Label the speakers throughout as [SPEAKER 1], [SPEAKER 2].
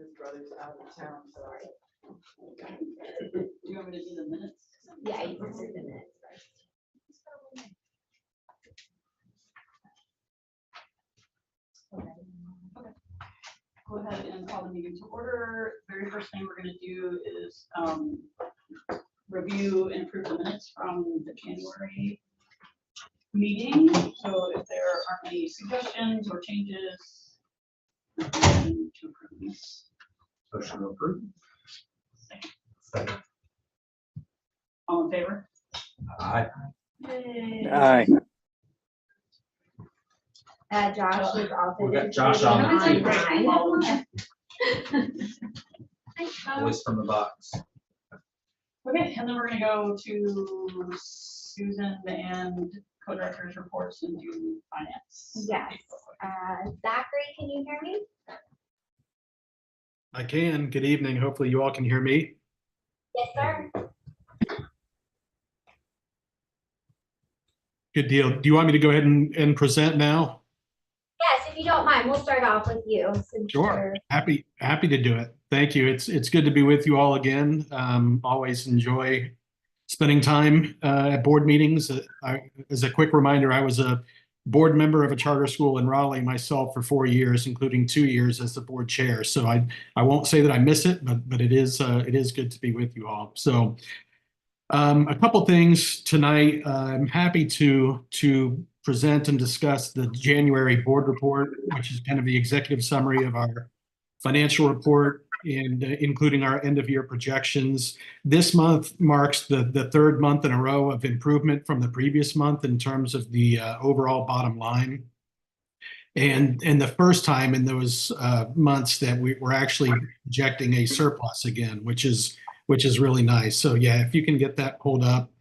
[SPEAKER 1] his brother's out of town, so.
[SPEAKER 2] Do you want me to do the minutes?
[SPEAKER 3] Yeah, you can do the minutes first.
[SPEAKER 2] Go ahead and call the meeting to order. Very first thing we're gonna do is review and approve the minutes from the January meeting. So if there aren't any suggestions or changes, to approve these.
[SPEAKER 4] Motion to approve.
[SPEAKER 5] Second.
[SPEAKER 2] All in favor?
[SPEAKER 4] Aye.
[SPEAKER 5] Aye.
[SPEAKER 3] Josh is also.
[SPEAKER 4] We got Josh on the
[SPEAKER 3] online.
[SPEAKER 4] Voice from the box.
[SPEAKER 2] Okay, and then we're gonna go to Susan and co-directors reports and do finance.
[SPEAKER 3] Yes. Zachary, can you hear me?
[SPEAKER 6] I can. Good evening. Hopefully you all can hear me.
[SPEAKER 3] Yes, sir.
[SPEAKER 6] Good deal. Do you want me to go ahead and present now?
[SPEAKER 3] Yes, if you don't mind, we'll start off with you. Since
[SPEAKER 6] Sure.
[SPEAKER 3] you're-
[SPEAKER 6] Happy to do it. Thank you. It's good to be with you all again. Always enjoy spending time at board meetings. As a quick reminder, I was a board member of a charter school in Raleigh myself for 4 years, including 2 years as the board chair. So I won't say that I miss it, but it is good to be with you all. So a couple things tonight. I'm happy to present and discuss the January board report, which is kind of the executive summary of our financial report and including our end of year projections. This month marks the third month in a row of improvement from the previous month in terms of the overall bottom line. And the first time in those months that we were actually projecting a surplus again, which is really nice. So yeah, if you can get that pulled up.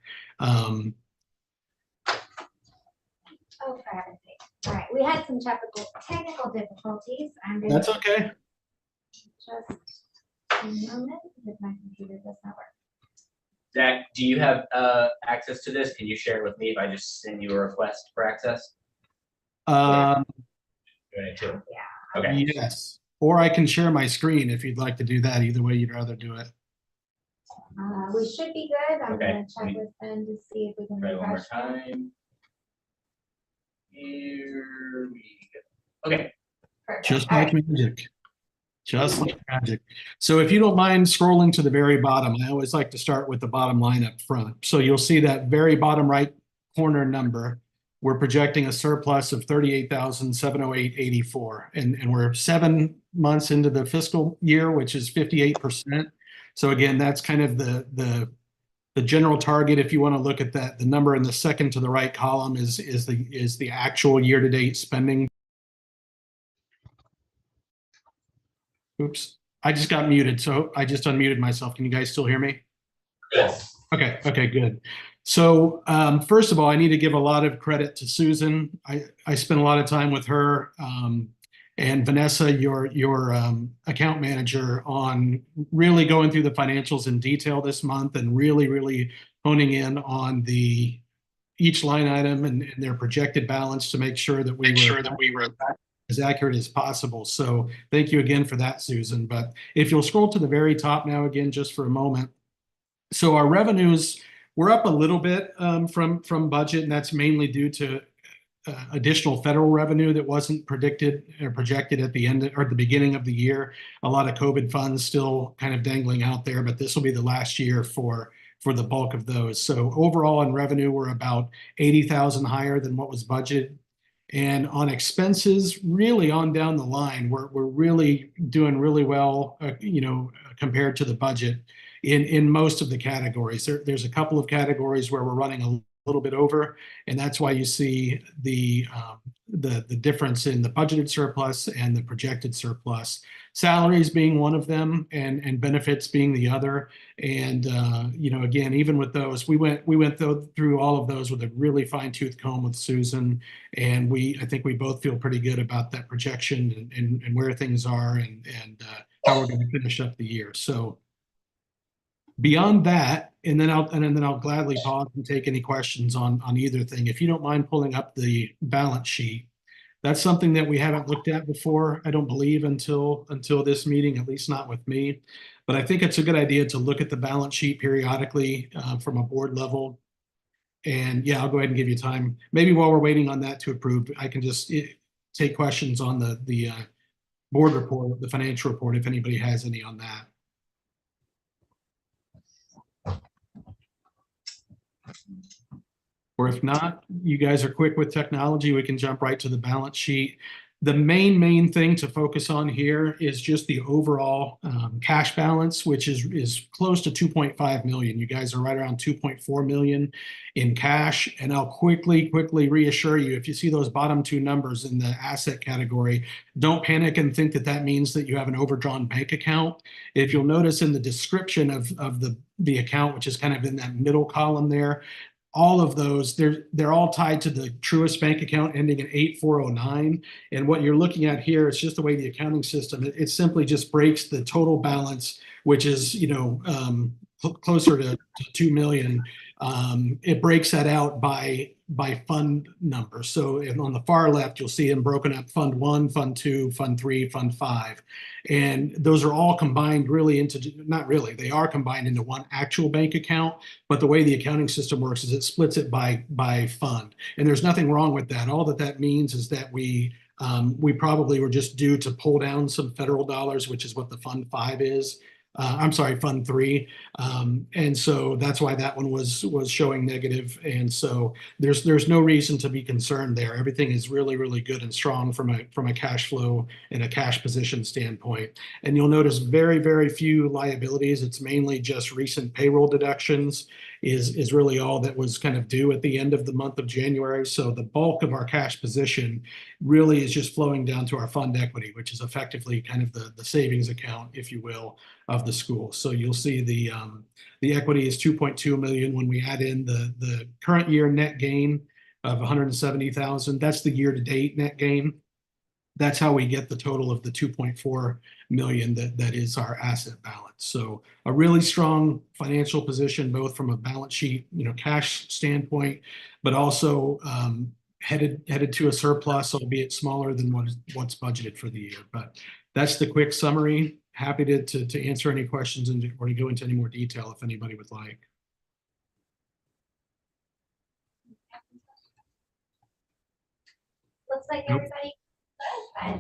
[SPEAKER 3] Oh, for heaven's sake. All right, we had some technical difficulties.
[SPEAKER 6] That's okay.
[SPEAKER 3] Just a moment, if my computer does not work.
[SPEAKER 5] Zach, do you have access to this? Can you share it with me if I just send you a request for access?
[SPEAKER 6] Um,
[SPEAKER 5] Do I need to?
[SPEAKER 3] Yeah.
[SPEAKER 5] Okay.
[SPEAKER 6] Yes, or I can share my screen if you'd like to do that. Either way, you'd rather do it.
[SPEAKER 3] We should be good. I'm
[SPEAKER 5] Okay.
[SPEAKER 3] gonna check with Ben to see if we can
[SPEAKER 5] Try it one more
[SPEAKER 3] refresh.
[SPEAKER 5] time. Here we go. Okay.
[SPEAKER 3] Perfect.
[SPEAKER 6] Just
[SPEAKER 3] All
[SPEAKER 6] like
[SPEAKER 3] right.
[SPEAKER 6] magic. Just like magic. So if you don't mind scrolling to the very bottom, I always like to start with the bottom line up front. So you'll see that very bottom right corner number. We're projecting a surplus of $38,708.84, and we're 7 months into the fiscal year, which is 58%. So again, that's kind of the general target. If you want to look at that, the number in the second to the right column is the actual year-to-date spending. Oops, I just got muted, so I just unmuted myself. Can you guys still hear me?
[SPEAKER 5] Yes.
[SPEAKER 6] Okay, good. So first of all, I need to give a lot of credit to Susan. I spent a lot of time with her and Vanessa, your account manager, on really going through the financials in detail this month and really honing in on each line item and their projected balance to make sure that we were as accurate as possible. So thank you again for that, Susan. But if you'll scroll to the very top now again, just for a moment. So our revenues, we're up a little bit from budget, and that's mainly due to additional federal revenue that wasn't predicted or projected at the end or the beginning of the year. A lot of COVID funds still kind of dangling out there, but this will be the last year for the bulk of those. So overall in revenue, we're about 80,000 higher than what was budgeted. And on expenses, really on down the line, we're really doing really well, compared to the budget in most of the categories. There's a couple of categories where we're running a little bit over, and that's why you see the difference in the budgeted surplus and the projected surplus. Salaries being one of them, and benefits being the other. And again, even with those, we went through all of those with a really fine-tooth comb with Susan, and I think we both feel pretty good about that projection and where things are and how we're going to finish up the year. So beyond that, and then I'll gladly pause and take any questions on either thing. If you don't mind pulling up the balance sheet, That's something that we haven't looked at before, I don't believe, until this meeting, at least not with me. But I think it's a good idea to look at the balance sheet periodically from a board level. And yeah, I'll go ahead and give you time. Maybe while we're waiting on that to approve, I can just take questions on the board report, the financial report, if anybody has any on that. Or if not, you guys are quick with technology, we can jump right to the balance sheet. The main thing to focus on here is just the overall cash balance, which is close to 2.5 million. You guys are right around 2.4 million in cash. And I'll quickly reassure you, if you see those bottom two numbers in the asset category, don't panic and think that that means that you have an overdrawn bank account. If you'll notice in the description of the account, which is kind of in that middle column there, all of those, they're all tied to the Truist bank account ending in 8409. And what you're looking at here is just the way the accounting system, it simply just breaks the total balance, which is, closer to 2 million. It breaks that out by fund number. So on the far left, you'll see them broken up: Fund 1, Fund 2, Fund 3, Fund 5. And those are all combined really into, not really, they are combined into one actual bank account. But the way the accounting system works is it splits it by fund. And there's nothing wrong with that. All that means is that we probably were just due to pull down some federal dollars, which is what the Fund 5 is. I'm sorry, Fund 3. And so that's why that one was showing negative. And so there's no reason to be concerned there. Everything is really good and strong from a cash flow and a cash position standpoint. And you'll notice very few liabilities. It's mainly just recent payroll deductions is really all that was kind of due at the end of the month of January. So the bulk of our cash position really is just flowing down to our fund equity, which is effectively kind of the savings account, if you will, of the school. So you'll see the equity is 2.2 million. When we add in the current year net gain of 170,000, that's the year to date net gain. That's how we get the total of the 2.4 million that is our asset balance. So a really strong financial position, both from a balance sheet, cash standpoint, but also headed to a surplus, albeit smaller than what's budgeted for the year. But that's the quick summary. Happy to answer any questions or to go into any more detail if anybody would like.
[SPEAKER 3] Looks like everybody.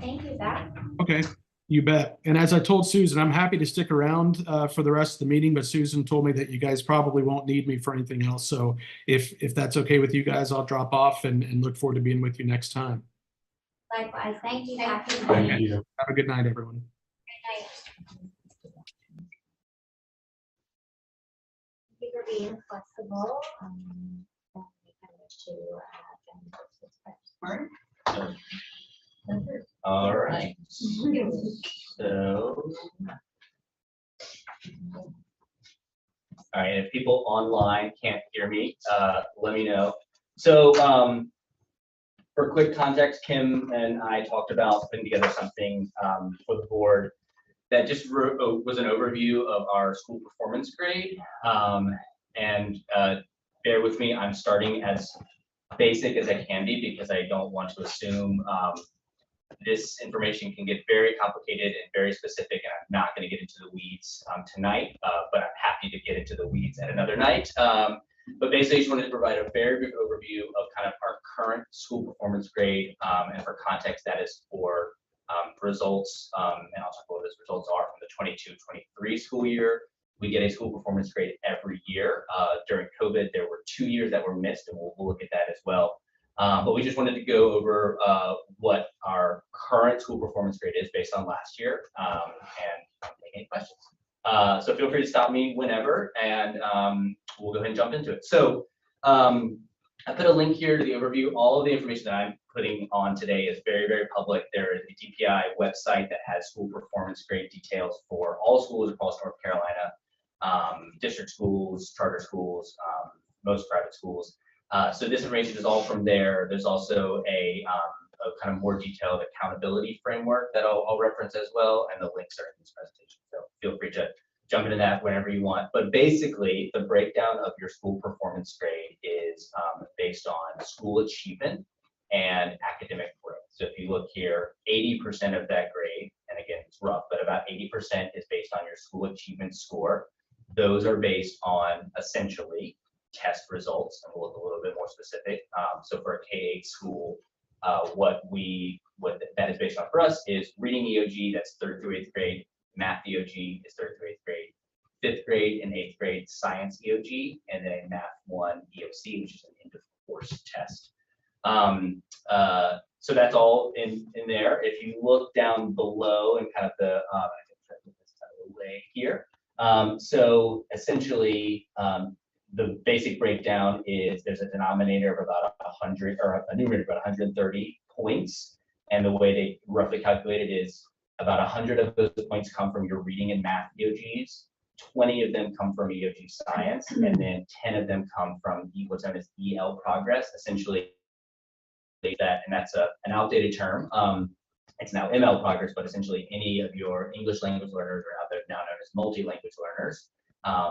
[SPEAKER 3] Thank you, Zach.
[SPEAKER 6] Okay, you bet. And as I told Susan, I'm happy to stick around for the rest of the meeting, but Susan told me that you guys probably won't need me for anything else. So if that's okay with you guys, I'll drop off and look forward to being with you next time.
[SPEAKER 3] Likewise. Thank you, Zach.
[SPEAKER 6] Thank you. Have a good night, everyone.
[SPEAKER 3] Good night. Thank you for being flexible.
[SPEAKER 5] All right. So. All right, if people online can't hear me, let me know. So for quick context, Kim and I talked about putting together something for the board that just was an overview of our school performance grade. And bear with me, I'm starting as basic as I can be because I don't want to assume this information can get very complicated and very specific, and I'm not going to get into the weeds tonight, but I'm happy to get into the weeds at another night. But basically, I just wanted to provide a very brief overview of kind of our current school performance grade, and for context, that is for results, and I'll talk about what those results are from the 22-23 school year. We get a school performance grade every year. During COVID, there were 2 years that were missed, and we'll look at that as well. But we just wanted to go over what our current school performance grade is based on last year, and take any questions. So feel free to stop me whenever, and we'll go ahead and jump into it. So I put a link here to the overview. All of the information that I'm putting on today is very public. There is a DPI website that has school performance grade details for all schools across North Carolina, district schools, charter schools, most private schools. So this information is all from there. There's also a kind of more detailed accountability framework that I'll reference as well, and the links are in this presentation. So feel free to jump into that whenever you want. But basically, the breakdown of your school performance grade is based on school achievement and academic growth. So if you look here, 80% of that grade, and again, it's rough, but about 80% is based on your school achievement score. Those are based on essentially test results, and we'll look a little bit more specific. So for a K-8 school, what that is based on for us is reading EOG, that's 3rd through 8th grade, math EOG is 3rd through 8th grade, 5th grade and 8th grade science EOG, and then math 1 EOC, which is an end of course test. So that's all in there. If you look down below and kind of the, I can try to put this kind of away here. So essentially, the basic breakdown is there's a denominator of about 100, or a numerator of about 130 points. And the way they roughly calculate it is about 100 of those points come from your reading and math EOGs, 20 of them come from EOG science, and then 10 of them come from what's known as EL progress, essentially that, and that's an outdated term. It's now ML progress, but essentially any of your English language learners are out there now known as multi-language learners,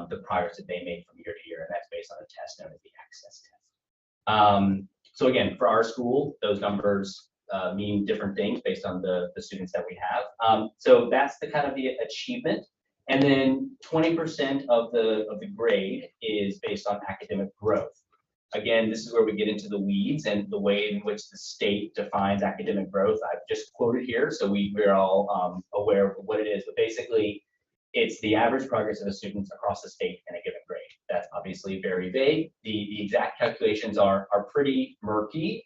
[SPEAKER 5] the progress that they made from year to year, and that's based on a test known as the access test. So again, for our school, those numbers mean different things based on the students that we have. So that's the kind of the achievement. And then 20% of the grade is based on academic growth. Again, this is where we get into the weeds and the way in which the state defines academic growth. I've just quoted here, so we're all aware of what it is, but basically it's the average progress of a student across the state in a given grade. That's obviously very vague. The exact calculations are pretty murky.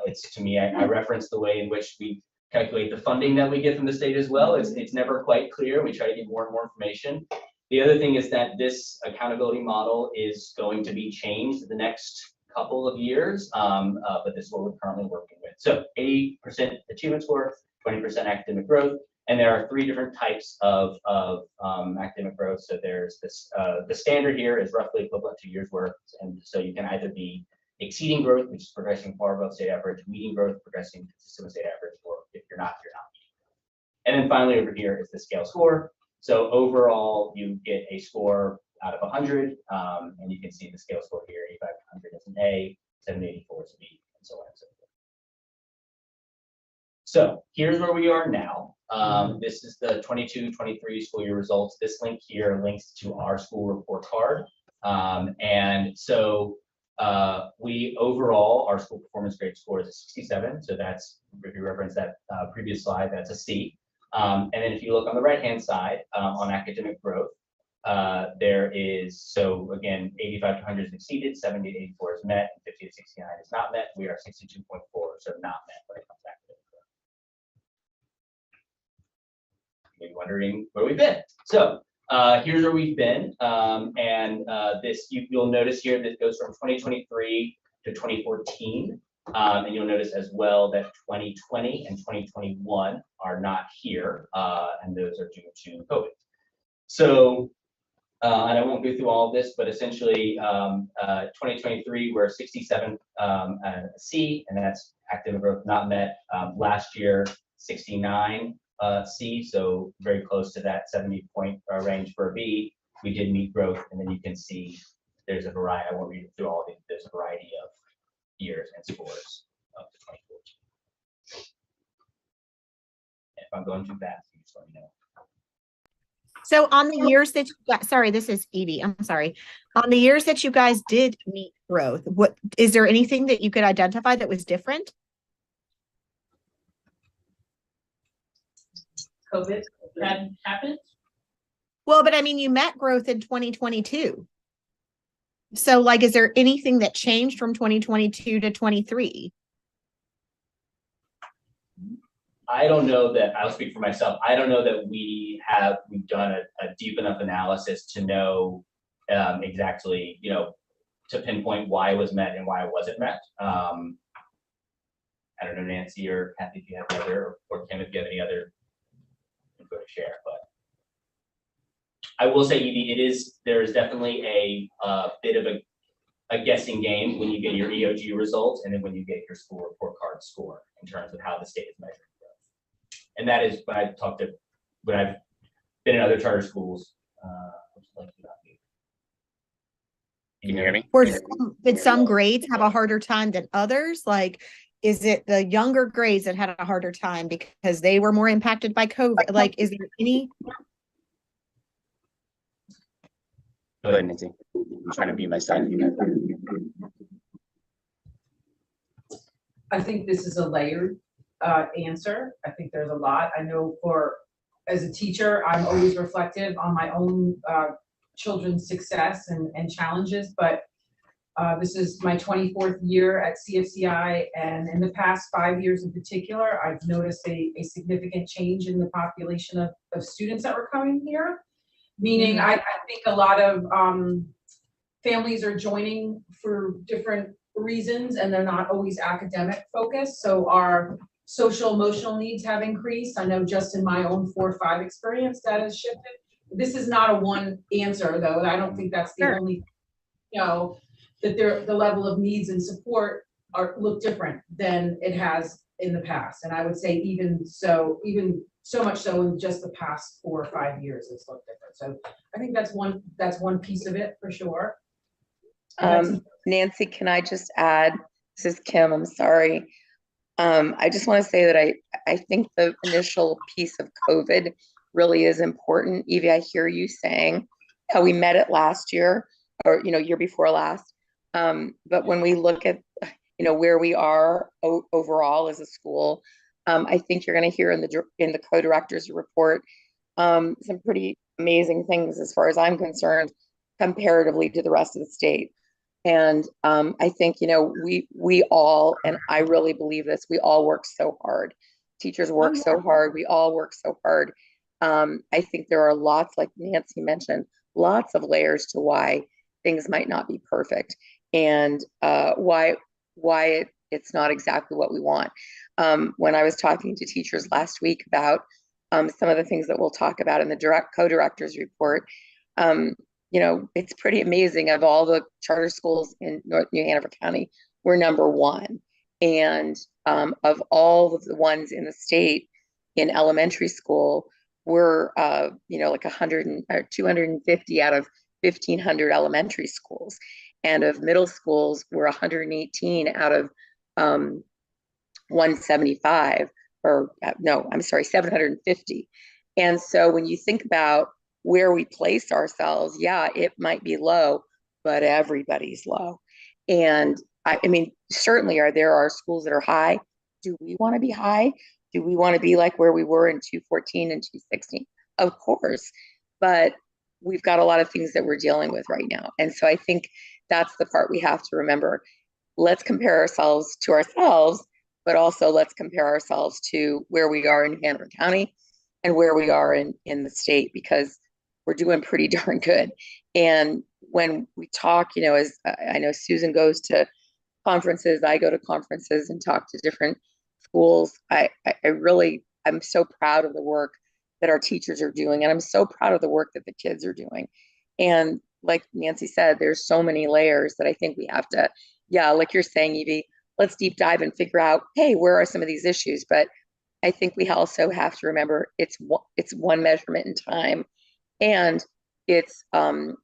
[SPEAKER 5] It's, to me, I reference the way in which we calculate the funding that we get from the state as well. It's never quite clear. We try to get more and more information. The other thing is that this accountability model is going to be changed the next couple of years, but this is what we're currently working with. So 80% achievement score, 20% academic growth, and there are 3 different types of academic growth. So there's this, the standard here is roughly equivalent to years worth, and so you can either be exceeding growth, which is progressing far above state average, meeting growth, progressing consistent with state average, or if you're not, you're not. And then finally over here is the scale score. So overall, you get a score out of 100, and you can see the scale score here, 85 to 100 is an A, 784 is a B, and so on and so forth. So here's where we are now. This is the 22-23 school year results. This link here links to our school report card. And so we overall, our school performance grade score is a 67. So that's, if you reference that previous slide, that's a C. And then if you look on the right-hand side on academic growth, there is, so again, 85 to 100 is exceeded, 70 to 84 is met, and 50 to 69 is not met. We are 62.4, so not met when it comes to academic growth. Maybe wondering where we've been. So here's where we've been, and this you'll notice here that goes from 2023 to 2014. And you'll notice as well that 2020 and 2021 are not here, and those are due to COVID. So, and I won't go through all of this, but essentially 2023, we're 67 C, and that's academic growth not met. Last year, 69 C, so very close to that 70-point range for a B. We did meet growth, and then you can see there's a variety, I won't read through all of these, there's a variety of years and scores up to 2014. If I'm going too fast, you just let me know.
[SPEAKER 7] So on the years that you got, sorry, this is Evie, I'm sorry. On the years that you guys did meet growth, what is there anything that you could identify that was different?
[SPEAKER 2] COVID hadn't happened.
[SPEAKER 7] Well, but I mean, you met growth in 2022. So like, is there anything that changed from 2022 to 23?
[SPEAKER 5] I don't know that, I'll speak for myself. I don't know that we've done a deep enough analysis to know exactly, to pinpoint why it was met and why it wasn't met. I don't know, Nancy or Kathy, if you have any other, or Kim, if you have any other info to share, but I will say, Evie, there is definitely a bit of a guessing game when you get your EOG results and then when you get your school report card score in terms of how the state is measuring growth. And that is when I've been in other charter schools.
[SPEAKER 8] Can you hear me?
[SPEAKER 7] Did some grades have a harder time than others? Like, is it the younger grades that had a harder time because they were more impacted by COVID? Like, is there any?
[SPEAKER 8] Go ahead, Nancy. I'm trying to mute myself.
[SPEAKER 1] I think this is a layered answer. I think there's a lot. I know as a teacher, I'm always reflective on my own children's success and challenges, but this is my 24th year at CFCI, and in the past 5 years in particular, I've noticed a significant change in the population of students that were coming here. Meaning, I think a lot of families are joining for different reasons, and they're not always academic focused. So our social emotional needs have increased. I know just in my own 4-5 experience that has shifted. This is not a one answer though. I don't think that's the
[SPEAKER 7] Sure.
[SPEAKER 1] only, that the level of needs and support look different than it has in the past. And I would say even so much so in just the past 4 or 5 years, it's looked different. So I think that's one piece of it for sure.
[SPEAKER 9] Nancy, can I just add, this is Kim, I'm sorry. I just want to say that I think the initial piece of COVID really is important. Evie, I hear you saying how we met it last year or, year before last. But when we look at, where we are overall as a school, I think you're going to hear in the co-director's report some pretty amazing things as far as I'm concerned, comparatively to the rest of the state. And I think, we all, and I really believe this, we all work so hard. Teachers work so hard. We all work so hard. I think there are lots, like Nancy mentioned, lots of layers to why things might not be perfect and why it's not exactly what we want. When I was talking to teachers last week about some of the things that we'll talk about in the co-director's report, it's pretty amazing. Of all the charter schools in North New Hanover County, we're number one. And of all of the ones in the state in elementary school, we're like 250 out of 1,500 elementary schools. And of middle schools, we're 118 out of 175, or no, I'm sorry, 750. And so when you think about where we place ourselves, yeah, it might be low, but everybody's low. And I mean, certainly there are schools that are high. Do we want to be high? Do we want to be like where we were in 2014 and 2016? Of course, but we've got a lot of things that we're dealing with right now. And so I think that's the part we have to remember. Let's compare ourselves to ourselves, but also let's compare ourselves to where we are in Hanover County and where we are in the state, because we're doing pretty darn good. And when we talk, as I know Susan goes to conferences, I go to conferences and talk to different schools. I'm so proud of the work that our teachers are doing. And I'm so proud of the work that the kids are doing. And like Nancy said, there's so many layers that I think we have to, like you're saying, Evie, let's deep dive and figure out, hey, where are some of these issues? But I think we also have to remember it's one measurement in time, and it's a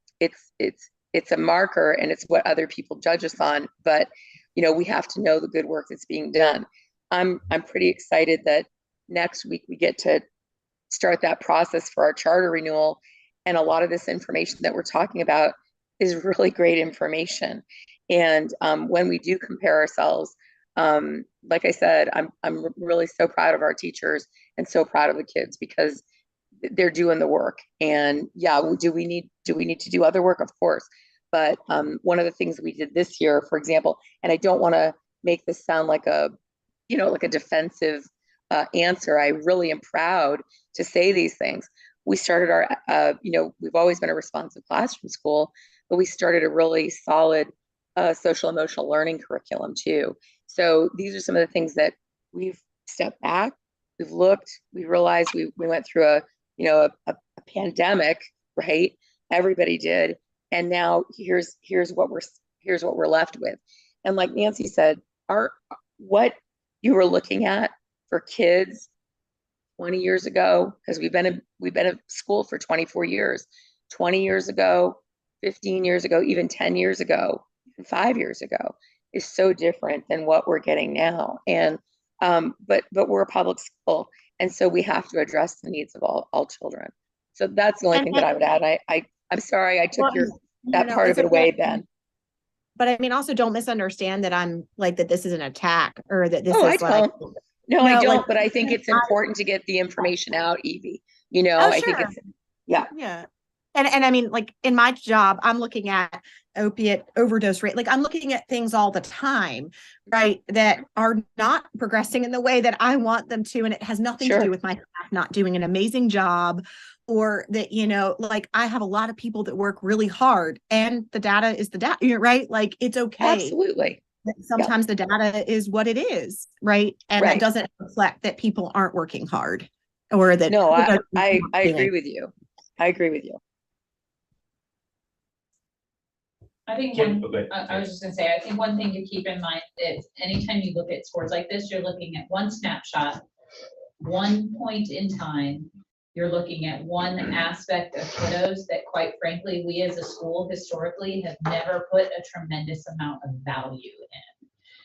[SPEAKER 9] marker, and it's what other people judge us on. But we have to know the good work that's being done. I'm pretty excited that next week we get to start that process for our charter renewal, and a lot of this information that we're talking about is really great information. And when we do compare ourselves, like I said, I'm really so proud of our teachers and so proud of the kids, because they're doing the work. And do we need to do other work? Of course. But one of the things we did this year, for example, and I don't want to make this sound like a defensive answer. I really am proud to say these things. We started our, we've always been a responsive classroom school, but we started a really solid social emotional learning curriculum too. So these are some of the things that we've stepped back, we've looked, we realized we went through a pandemic, right? Everybody did. And now here's what we're left with. And like Nancy said, what you were looking at for kids 20 years ago, because we've been at school for 24 years, 20 years ago, 15 years ago, even 10 years ago, even 5 years ago, is so different than what we're getting now. And, but we're a public school. And so we have to address the needs of all children. So that's the only thing that I would add. I'm sorry, I took that part of it away, Ben.
[SPEAKER 7] But I mean, also don't misunderstand that I'm like, that this is an attack or that this
[SPEAKER 9] Oh,
[SPEAKER 7] is
[SPEAKER 9] I
[SPEAKER 7] like.
[SPEAKER 9] don't. No, I don't,
[SPEAKER 7] like,
[SPEAKER 9] but I think it's important to get the information out, Evie. You know,
[SPEAKER 7] Oh,
[SPEAKER 9] I think
[SPEAKER 7] sure.
[SPEAKER 9] it's, yeah.
[SPEAKER 7] Yeah. And I mean, like in my job, I'm looking at opiate overdose rate. Like I'm looking at things all the time, right? That are not progressing in the way that I want them to. And it has nothing to do with my staff not doing an amazing job, or that, you know, like I have a lot of people that work really hard and the data is the data, right? Like it's okay.
[SPEAKER 9] Absolutely.
[SPEAKER 7] Sometimes the data is what it is, right? And that doesn't reflect that people aren't working hard or that.
[SPEAKER 9] No, I agree with you. I agree with you.
[SPEAKER 10] I think I was just gonna say, I think one thing to keep in mind is anytime you look at scores like this, you're looking at one snapshot, one point in time. You're looking at one aspect of kiddos that quite frankly, we as a school historically have never put a tremendous amount of value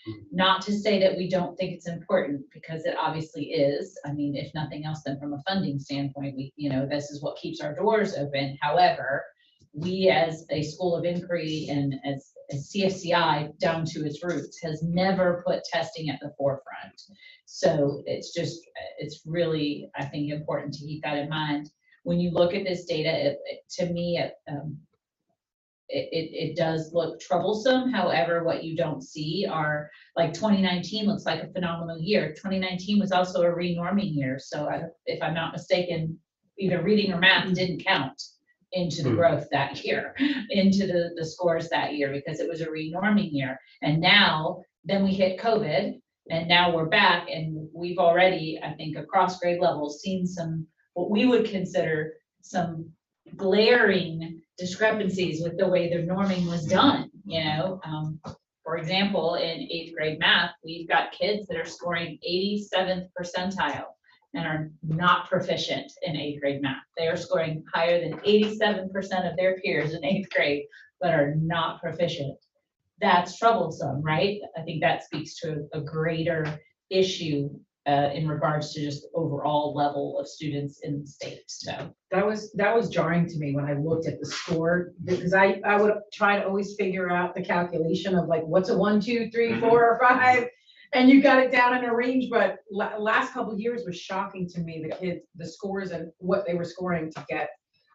[SPEAKER 10] in. Not to say that we don't think it's important, because it obviously is. I mean, if nothing else, then from a funding standpoint, this is what keeps our doors open. However, we as a school of inquiry and as CFCI down to its roots has never put testing at the forefront. So it's really, I think, important to keep that in mind. When you look at this data, to me, it does look troublesome. However, what you don't see are, like 2019 looks like a phenomenal year. 2019 was also a renorming year. So if I'm not mistaken, either reading or math didn't count into the growth that year, into the scores that year, because it was a renorming year. And now, then we hit COVID, and now we're back, and we've already, I think, across grade levels, seen some, what we would consider some glaring discrepancies with the way the norming was done, For example, in 8th grade math, we've got kids that are scoring 87th percentile and are not proficient in 8th grade math. They are scoring higher than 87% of their peers in 8th grade, but are not proficient. That's troublesome, right? I think that speaks to a greater issue in regards to just overall level of students in the state. So
[SPEAKER 1] that was jarring to me when I looked at the score, because I would try to always figure out the calculation of like, what's a 1, 2, 3, 4, or 5. And you got it down in a range, but last couple of years was shocking to me. The scores and what they were scoring to get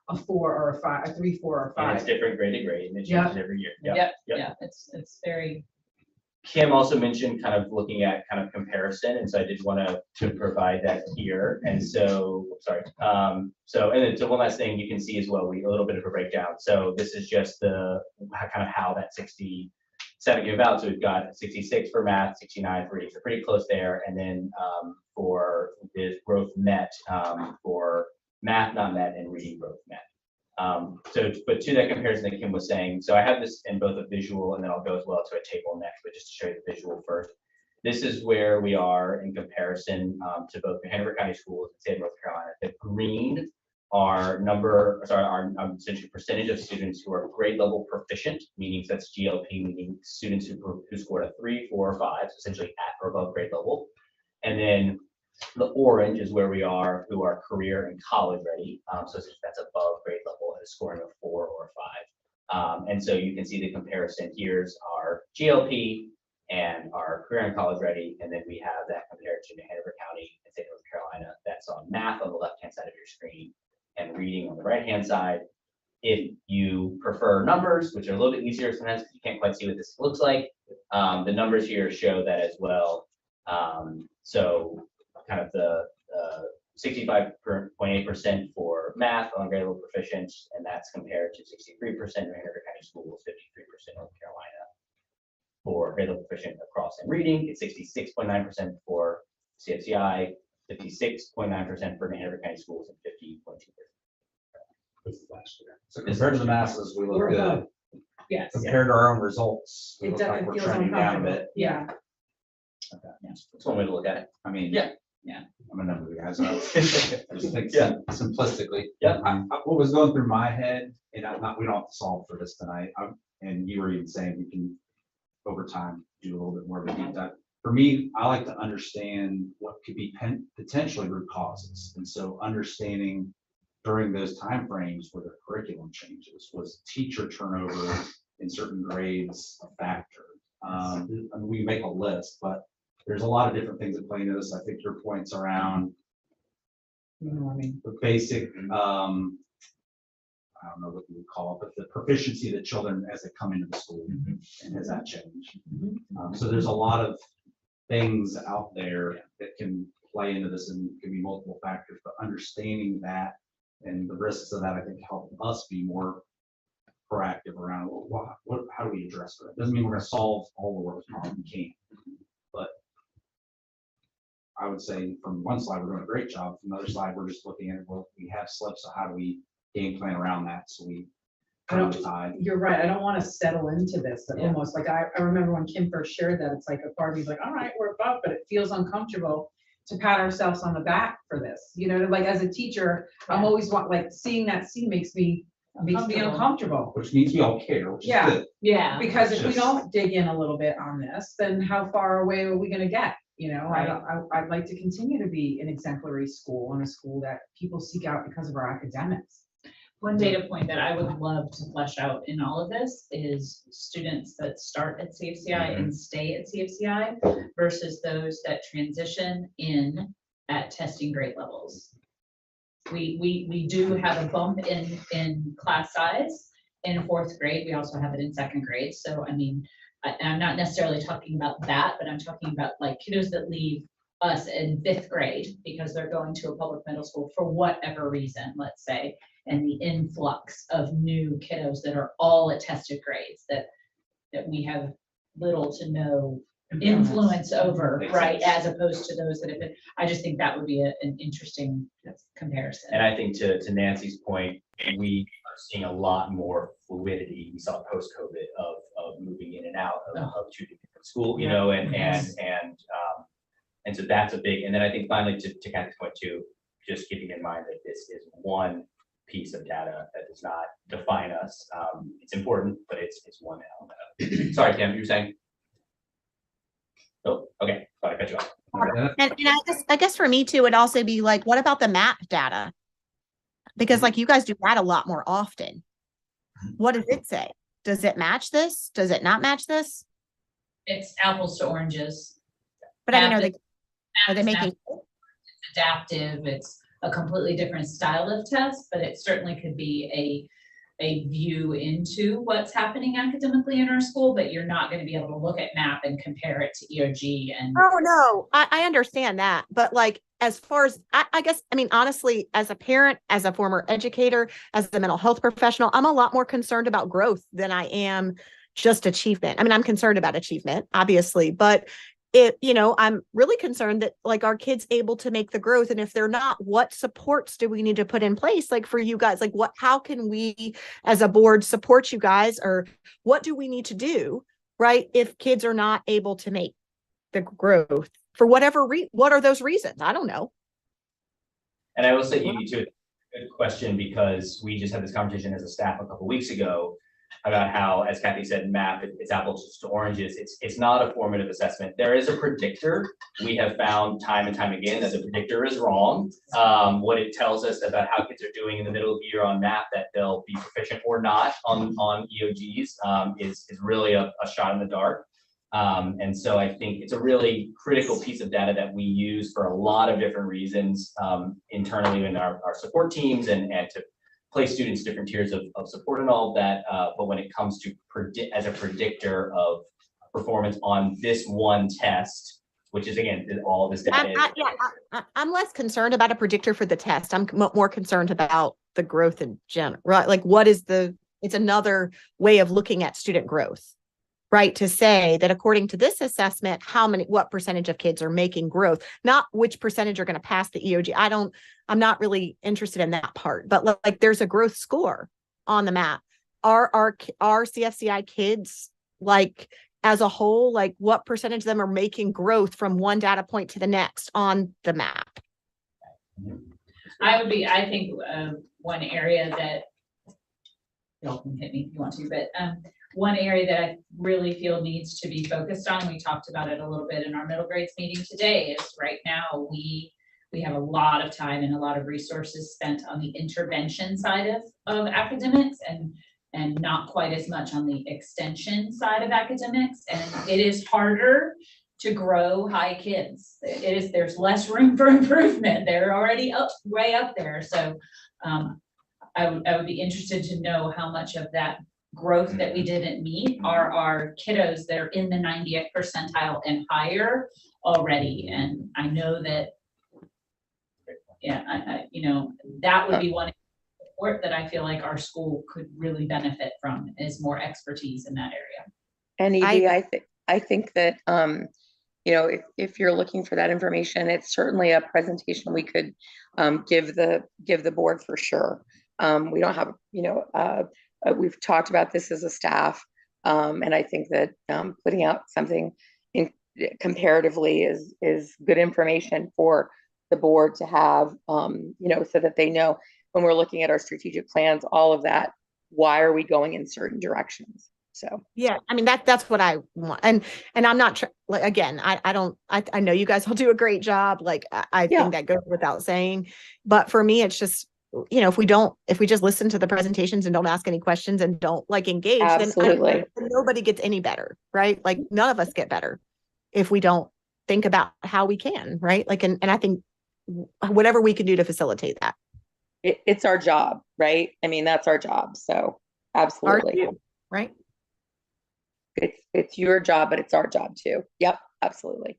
[SPEAKER 1] a 4 or a 5, a 3, 4, or 5.
[SPEAKER 5] And it's different grade to grade, and it changes every year.
[SPEAKER 10] Yeah, it's very.
[SPEAKER 5] Kim also mentioned kind of looking at kind of comparison, and so I did want to provide that here. And so, sorry. And then so one last thing you can see as well, a little bit of a breakdown. So this is just how that 67 came about. So we've got 66 for math, 69 for reading, so pretty close there. And then for the growth met for math not met and reading growth met. But to that comparison that Kim was saying, so I have this in both a visual and then I'll go as well to a table next, but just to show you the visual first. This is where we are in comparison to both New Hanover County Schools and state of North Carolina. The green are our essentially percentage of students who are grade level proficient, meaning that's GLP, meaning students who scored a 3, 4, or 5, so essentially at or above grade level. And then the orange is where we are, who are career and college ready. So that's above grade level at a scoring of 4 or 5. And so you can see the comparison. Here's our GLP and our career and college ready. And then we have that compared to New Hanover County and state of North Carolina. That's on math on the left-hand side of your screen and reading on the right-hand side. If you prefer numbers, which are a little bit easier sometimes because you can't quite see what this looks like, the numbers here show that as well. So kind of the 65.8% for math on grade level proficient, and that's compared to 63% in Hanover County Schools, 53% North Carolina. For grade level proficient across in reading, it's 66.9% for CFCI, 56.9% for New Hanover County Schools, and 50.2%.
[SPEAKER 4] This is last year. So compared to the masses, we look
[SPEAKER 1] We're
[SPEAKER 4] good.
[SPEAKER 1] above. Yes.
[SPEAKER 4] Compared to our own results, we
[SPEAKER 1] It
[SPEAKER 4] look like
[SPEAKER 1] definitely
[SPEAKER 4] we're
[SPEAKER 1] feels
[SPEAKER 4] trending down a
[SPEAKER 1] uncomfortable.
[SPEAKER 4] bit.
[SPEAKER 1] Yeah.
[SPEAKER 4] Okay.
[SPEAKER 5] That's one way to look at it.
[SPEAKER 4] I mean,
[SPEAKER 5] Yeah.
[SPEAKER 4] I'm a number of guys. I just think simplistically.
[SPEAKER 5] Yeah.
[SPEAKER 4] What was going through my head, and we don't have to solve for this tonight. And you were even saying we can over time, do a little bit more of a deep dive. For me, I like to understand what could be potentially root causes. And so understanding during those timeframes where the curriculum changes, was teacher turnover in certain grades a factor? I mean, we can make a list, but there's a lot of different things that play into this. I think your points around the basic, I don't know what you would call it, but the proficiency that children as they come into the school, and has that changed? So there's a lot of things out there that can play into this and can be multiple factors, but understanding that and the risks of that, I think, help us be more proactive around, well, how do we address that? Doesn't mean we're gonna solve all the world's problems, we can't. But I would say from one side, we're doing a great job. From the other side, we're just looking at, well, we have slips, so how do we game plan around that? So we turn the tide.
[SPEAKER 1] You're right. I don't want to settle into this.
[SPEAKER 4] Yeah.
[SPEAKER 1] Almost like I remember when Kim first shared that, it's like a part of me's like, all right, we're above, but it feels uncomfortable to pat ourselves on the back for this. You know, like as a teacher, I'm always like seeing that scene makes me uncomfortable.
[SPEAKER 4] Which means we all care, which is
[SPEAKER 1] Yeah.
[SPEAKER 4] good.
[SPEAKER 10] Yeah.
[SPEAKER 1] Because if we
[SPEAKER 4] Just-
[SPEAKER 1] don't dig in a little bit on this, then how far away are we gonna get? You know,
[SPEAKER 10] Right.
[SPEAKER 1] I'd like to continue to be an exemplary school and a school that people seek out because of our academics.
[SPEAKER 10] One data point that I would love to flesh out in all of this is students that start at CFCI and stay at CFCI versus those that transition in at testing grade levels. We do have a bump in class size in fourth grade. We also have it in second grade. So, I mean, I'm not necessarily talking about that, but I'm talking about like kiddos that leave us in fifth grade because they're going to a public middle school for whatever reason, let's say, and the influx of new kiddos that are all at tested grades that we have little to no influence over,
[SPEAKER 5] Makes
[SPEAKER 10] right?
[SPEAKER 5] sense.
[SPEAKER 10] As opposed to those that have been, I just think that would be an interesting comparison.
[SPEAKER 5] And I think to Nancy's point, we are seeing a lot more fluidity. We saw post-COVID of moving in and out of two different schools, you know, and so that's a big, and then I think finally to Kathy's point too, just keeping in mind that this is one piece of data that does not define us. It's important, but it's one element of it. Sorry, Kim, you were saying? Oh, okay, thought I cut you off.
[SPEAKER 7] And I guess for me too, it'd also be like, what about the map data? Because like you guys do that a lot more often. What does it say? Does it match this? Does it not match this?
[SPEAKER 10] It's apples to oranges.
[SPEAKER 7] But I mean, are they making?
[SPEAKER 10] It's adaptive. It's a completely different style of test, but it certainly could be a view into what's happening academically in our school, but you're not going to be able to look at map and compare it to EOG and.
[SPEAKER 7] Oh, no, I understand that. But like, as far as, I guess, I mean, honestly, as a parent, as a former educator, as a mental health professional, I'm a lot more concerned about growth than I am just achievement. I mean, I'm concerned about achievement, obviously, but I'm really concerned that like our kids able to make the growth. And if they're not, what supports do we need to put in place? Like for you guys, like how can we as a board support you guys, or what do we need to do, right? If kids are not able to make the growth for whatever what are those reasons? I don't know.
[SPEAKER 5] And I will say, you too, a good question, because we just had this conversation as a staff a couple weeks ago about how, as Kathy said, map, it's apples to oranges. It's not a formative assessment. There is a predictor. We have found time and time again that the predictor is wrong. What it tells us about how kids are doing in the middle of the year on map, that they'll be proficient or not on EOGs, is really a shot in the dark. And so I think it's a really critical piece of data that we use for a lot of different reasons internally in our support teams and to place students different tiers of support and all of that. But when it comes to as a predictor of performance on this one test, which is again, all this data.
[SPEAKER 7] I'm less concerned about a predictor for the test. I'm more concerned about the growth in general, right? Like it's another way of looking at student growth, right? To say that according to this assessment, what percentage of kids are making growth, not which percentage are going to pass the EOG. I'm not really interested in that part, but like there's a growth score on the map. Are CFCI kids, like as a whole, like what percentage of them are making growth from one data point to the next on the map?
[SPEAKER 10] I think one area that y'all can hit me if you want to, but one area that I really feel needs to be focused on, we talked about it a little bit in our middle grades meeting today, is right now we have a lot of time and a lot of resources spent on the intervention side of academics and not quite as much on the extension side of academics. And it is harder to grow high kids. There's less room for improvement. They're already way up there. So I would be interested to know how much of that growth that we didn't meet are our kiddos that are in the 90th percentile and higher already. And I know that, I that would be one support that I feel like our school could really benefit from, is more expertise in that area.
[SPEAKER 9] And Evie, I think that, if you're looking for that information, it's certainly a presentation we could give the board for sure. We don't have, we've talked about this as a staff, and I think that putting out something comparatively is good information for the board to have, so that they know when we're looking at our strategic plans, all of that, why are we going in certain directions? So
[SPEAKER 7] yeah, I mean, that's what I want. And I'm not again, I know you guys will do a great job. Like I think that goes without saying, but for me, it's just, if we just listen to the presentations and don't ask any questions and don't engage,
[SPEAKER 9] absolutely,
[SPEAKER 7] then nobody gets any better, right? Like none of us get better if we don't think about how we can, right? And I think whatever we can do to facilitate that.
[SPEAKER 9] It's our job, right? I mean, that's our job. So absolutely.
[SPEAKER 7] Right.
[SPEAKER 9] It's your job, but it's our job too. Yep, absolutely.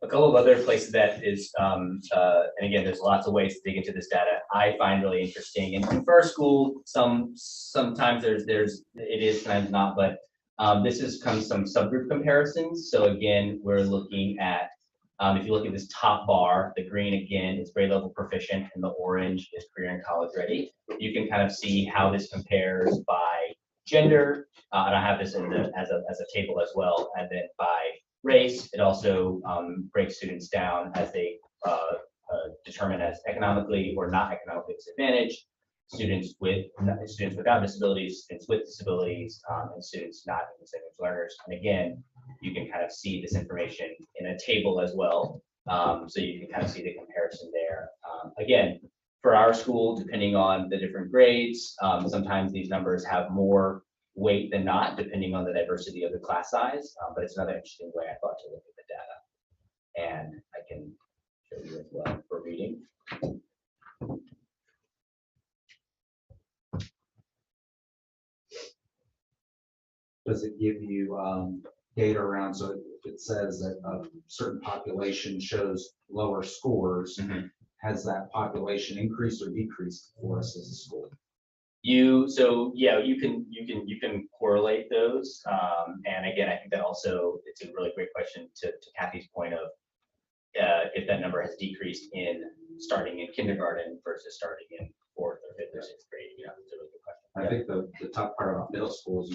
[SPEAKER 5] A couple of other places that is, and again, there's lots of ways to dig into this data I find really interesting. And for our school, sometimes it is, sometimes not, but this is some subgroup comparisons. So again, we're looking at, if you look at this top bar, the green again is grade level proficient, and the orange is career and college ready. You can kind of see how this compares by gender, and I have this in as a table as well, and then by race. It also breaks students down as they determine as economically or not economically disadvantaged, students without disabilities, students with disabilities, and students not English language learners. And again, you can kind of see this information in a table as well, so you can kind of see the comparison there. Again, for our school, depending on the different grades, sometimes these numbers have more weight than not, depending on the diversity of the class size, but it's another interesting way I thought to look at the data. And I can show you as well for reading.
[SPEAKER 4] Does it give you data around, so if it says that a certain population shows lower scores, has that population increased or decreased for us as a school?
[SPEAKER 5] You can correlate those, and again, I think that also it's a really great question to Kathy's point of if that number has decreased in starting in kindergarten versus starting in 4th or 5th or 6th grade. It's a really good question.
[SPEAKER 4] I think the tough part about middle school is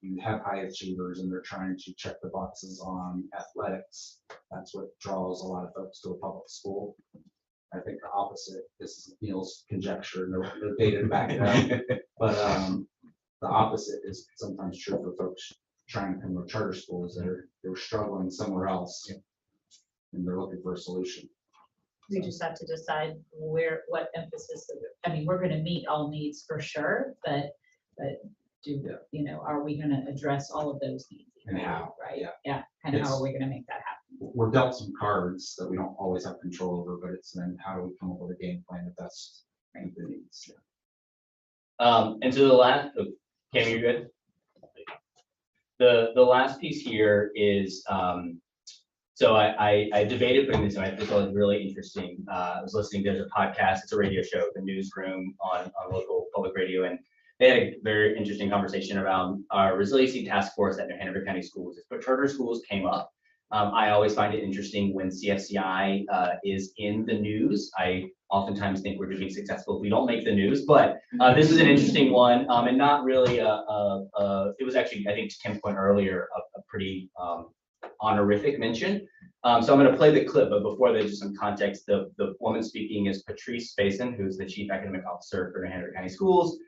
[SPEAKER 4] you have high achievers and they're trying to check the boxes on athletics. That's what draws a lot of folks to a public school. I think the opposite. This is Neil's conjecture, no data to back it up. But the opposite is sometimes true for folks trying to come to charter schools that they're struggling somewhere else, and they're looking for a solution.
[SPEAKER 10] We just have to decide what emphasis. We're going to meet all needs for sure, but are we going to address all of those needs?
[SPEAKER 4] And how?
[SPEAKER 10] Right? Yeah. Kind of how are we going to make that happen?
[SPEAKER 4] We're dealt some cards that we don't always have control over, but it's then how do we come up with a game plan that best meet the needs.
[SPEAKER 5] And so the last, Cam, you good? The last piece here is, so I debated putting this in. I thought it was really interesting. I was listening to a podcast, it's a radio show, The Newsroom on local public radio, and they had a very interesting conversation around our resiliency task force at New Hanover County Schools. But charter schools came up. I always find it interesting when CFCI is in the news. I oftentimes think we're being successful if we don't make the news, but this is an interesting one, and not really it was actually, I think to Tim's point earlier, a pretty honorific mention. So I'm going to play the clip, but before that, just some context. The woman speaking is Patrice Spason, who's the Chief Academic Officer for New Hanover County Schools.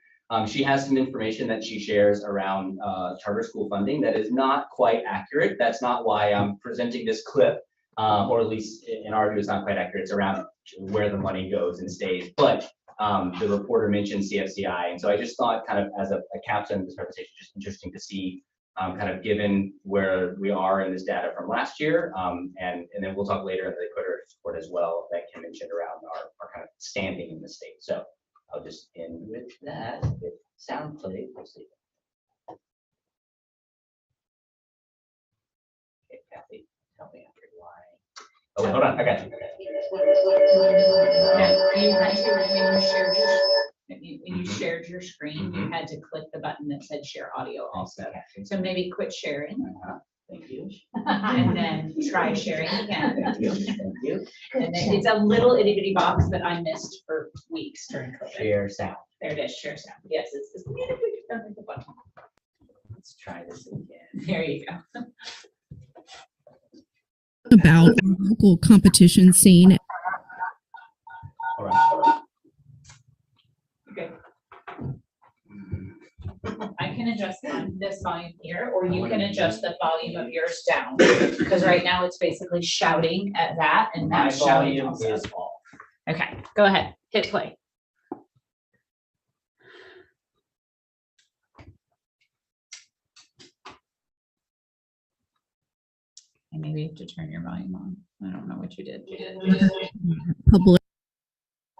[SPEAKER 5] She has some information that she shares around charter school funding that is not quite accurate. That's not why I'm presenting this clip, or at least in our view, it's not quite accurate. It's around where the money goes and stays. But the reporter mentioned CFCI, and so I just thought, kind of as a capstone of this presentation, just interesting to see, kind of given where we are in this data from last year, and then we'll talk later in the Twitter report as well that Kim mentioned around our kind of standing in the state. So I'll just end with that. With sound play, we'll see. Okay, Kathy, tell me after why. Oh, hold on, I got you.
[SPEAKER 10] You had to, when you shared your screen, you had to click the button that said share audio also. So maybe quit sharing.
[SPEAKER 5] Thank you.
[SPEAKER 10] And then try sharing again.
[SPEAKER 5] Thank you. Thank you.
[SPEAKER 10] And then it's a little itty bitty box that I missed for weeks during COVID.
[SPEAKER 5] Share sound.
[SPEAKER 10] There it is, share sound. Yes, it's just.
[SPEAKER 5] Let's try this again.
[SPEAKER 10] There you go.
[SPEAKER 11] About our local competition scene.
[SPEAKER 5] All right.
[SPEAKER 10] Okay. I can adjust this volume here, or you can adjust the volume of yours down, because right now it's basically shouting at that, and
[SPEAKER 5] My
[SPEAKER 10] that's shouting
[SPEAKER 5] volume
[SPEAKER 10] also.
[SPEAKER 5] is off.
[SPEAKER 10] Okay, go ahead, hit play. And maybe you have to turn your volume on. I don't know what you did.
[SPEAKER 11] Public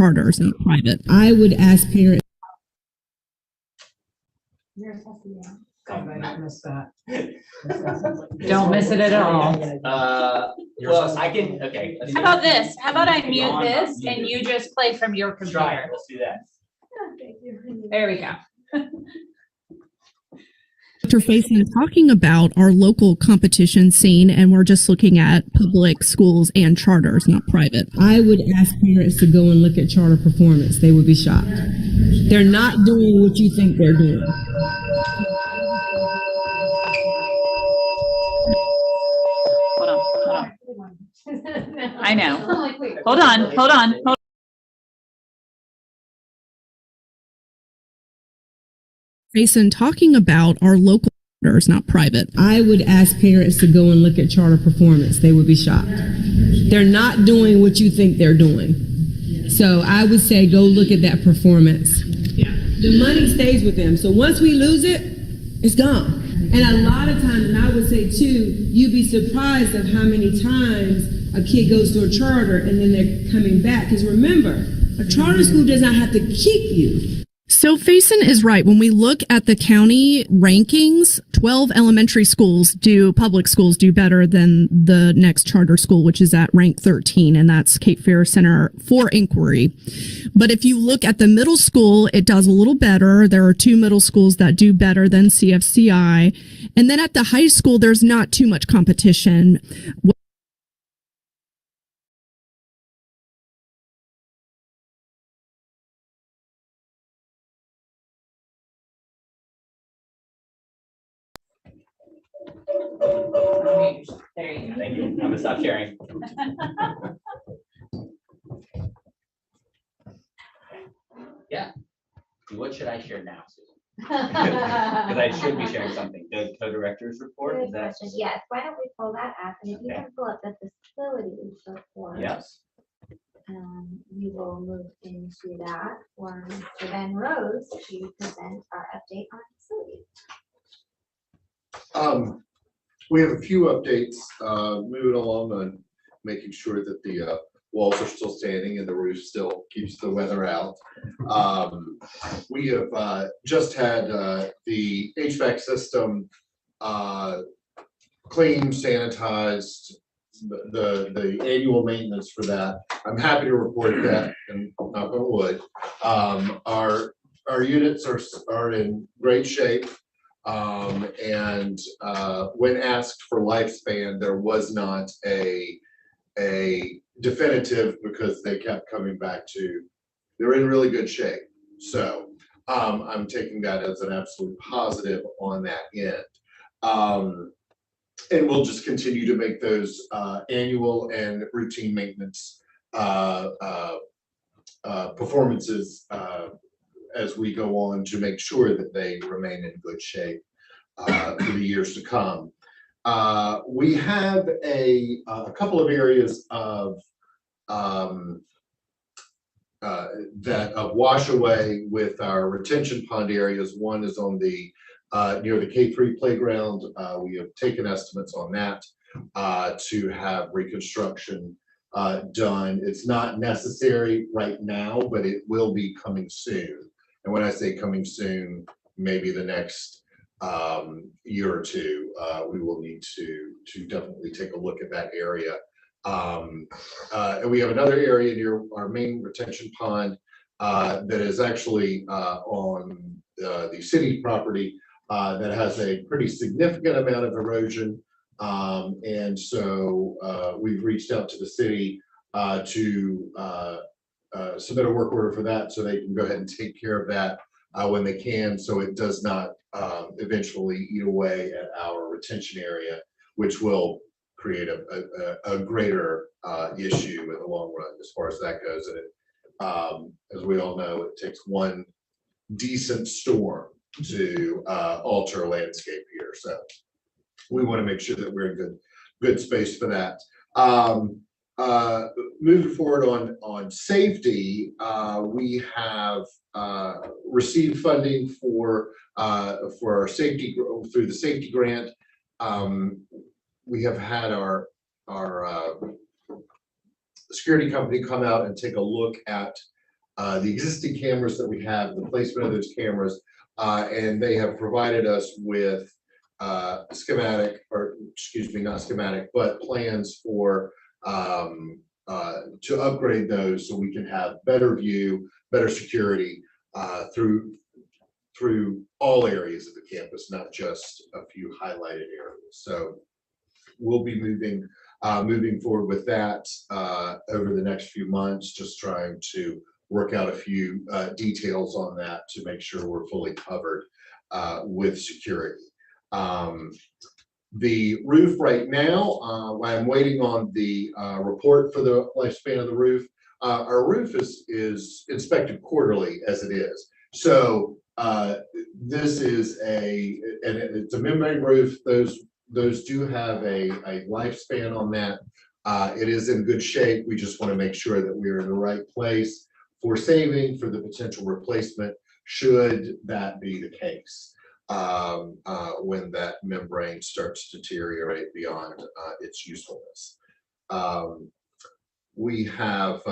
[SPEAKER 11] charters and private. I would ask parents.
[SPEAKER 1] I missed that.
[SPEAKER 10] Don't miss it at all.
[SPEAKER 5] Well, I can, okay.
[SPEAKER 10] How about this? How about I mute this and you just play from your
[SPEAKER 5] Try it.
[SPEAKER 10] computer?
[SPEAKER 5] Let's do that.
[SPEAKER 10] There we go.
[SPEAKER 11] Interfacing, talking about our local competition scene, and we're just looking at public schools and charters, not private. I would ask parents to go and look at charter performance. They would be shocked. They're not doing what you think they're doing.
[SPEAKER 10] Hold on. I know. Hold on.
[SPEAKER 11] Jason, talking about our local charters, not private. I would ask parents to go and look at charter performance. They would be shocked. They're not doing what you think they're doing. So I would say go look at that performance. The money stays with them. So once we lose it, it's gone. And a lot of times, and I would say too, you'd be surprised of how many times a kid goes to a charter and then they're coming back. Because remember, a charter school does not have to keep you. So Faison is right. When we look at the county rankings, 12 elementary schools public schools do better than the next charter school, which is at rank 13, and that's Cape Fear Center for Inquiry. But if you look at the middle school, it does a little better. There are 2 middle schools that do better than CFCI. And then at the high school, there's not too much competition.
[SPEAKER 10] There you go.
[SPEAKER 5] Thank you. I'm gonna stop sharing. Yeah. What should I share now, Susan? Because I should be sharing something. The co-director's report, is
[SPEAKER 3] Good
[SPEAKER 5] that?
[SPEAKER 3] question. Yes, why don't we pull that up, and if you
[SPEAKER 5] Okay.
[SPEAKER 3] can pull up the facilities report.
[SPEAKER 5] Yes.
[SPEAKER 3] We will move into that one. So then Rose, to present our update on facilities.
[SPEAKER 12] We have a few updates, moving along on making sure that the walls are still standing and the roof still keeps the weather out. We have just had the HVAC system cleaned, sanitized, the annual maintenance for that. I'm happy to report that, and knock on wood. Our units are in great shape. And when asked for lifespan, there was not a definitive, because they kept coming back to, they're in really good shape. So I'm taking that as an absolute positive on that end. And we'll just continue to make those annual and routine maintenance performances as we go on to make sure that they remain in good shape for the years to come. We have a couple of areas of that of wash away with our retention pond areas. One is on the near the K3 playground. We have taken estimates on that to have reconstruction done. It's not necessary right now, but it will be coming soon. And when I say coming soon, maybe the next year or two, we will need to definitely take a look at that area. And we have another area near our main retention pond that is actually on the city property that has a pretty significant amount of erosion. And so we've reached out to the city to submit a work order for that so they can go ahead and take care of that when they can, so it does not eventually eat away at our retention area, which will create a greater issue in the long run as far as that goes. And it, as we all know, it takes one decent storm to alter landscape here. So we want to make sure that we're in good space for that. Moving forward on safety, we have received funding for our safety through the safety grant. We have had our security company come out and take a look at the existing cameras that we have, the placement of those cameras, and they have provided us with schematic, or excuse me, not schematic, but plans for to upgrade those so we can have better view, better security through all areas of the campus, not just a few highlighted areas. So we'll be moving forward with that over the next few months, just trying to work out a few details on that to make sure we're fully covered with security. The roof right now, I'm waiting on the report for the lifespan of the roof. Our roof is inspected quarterly as it is. So this is it's a membrane roof. Those do have a lifespan on that. It is in good shape. We just want to make sure that we're in the right place for saving for the potential replacement should that be the case. When that membrane starts to deteriorate beyond its usefulness. We have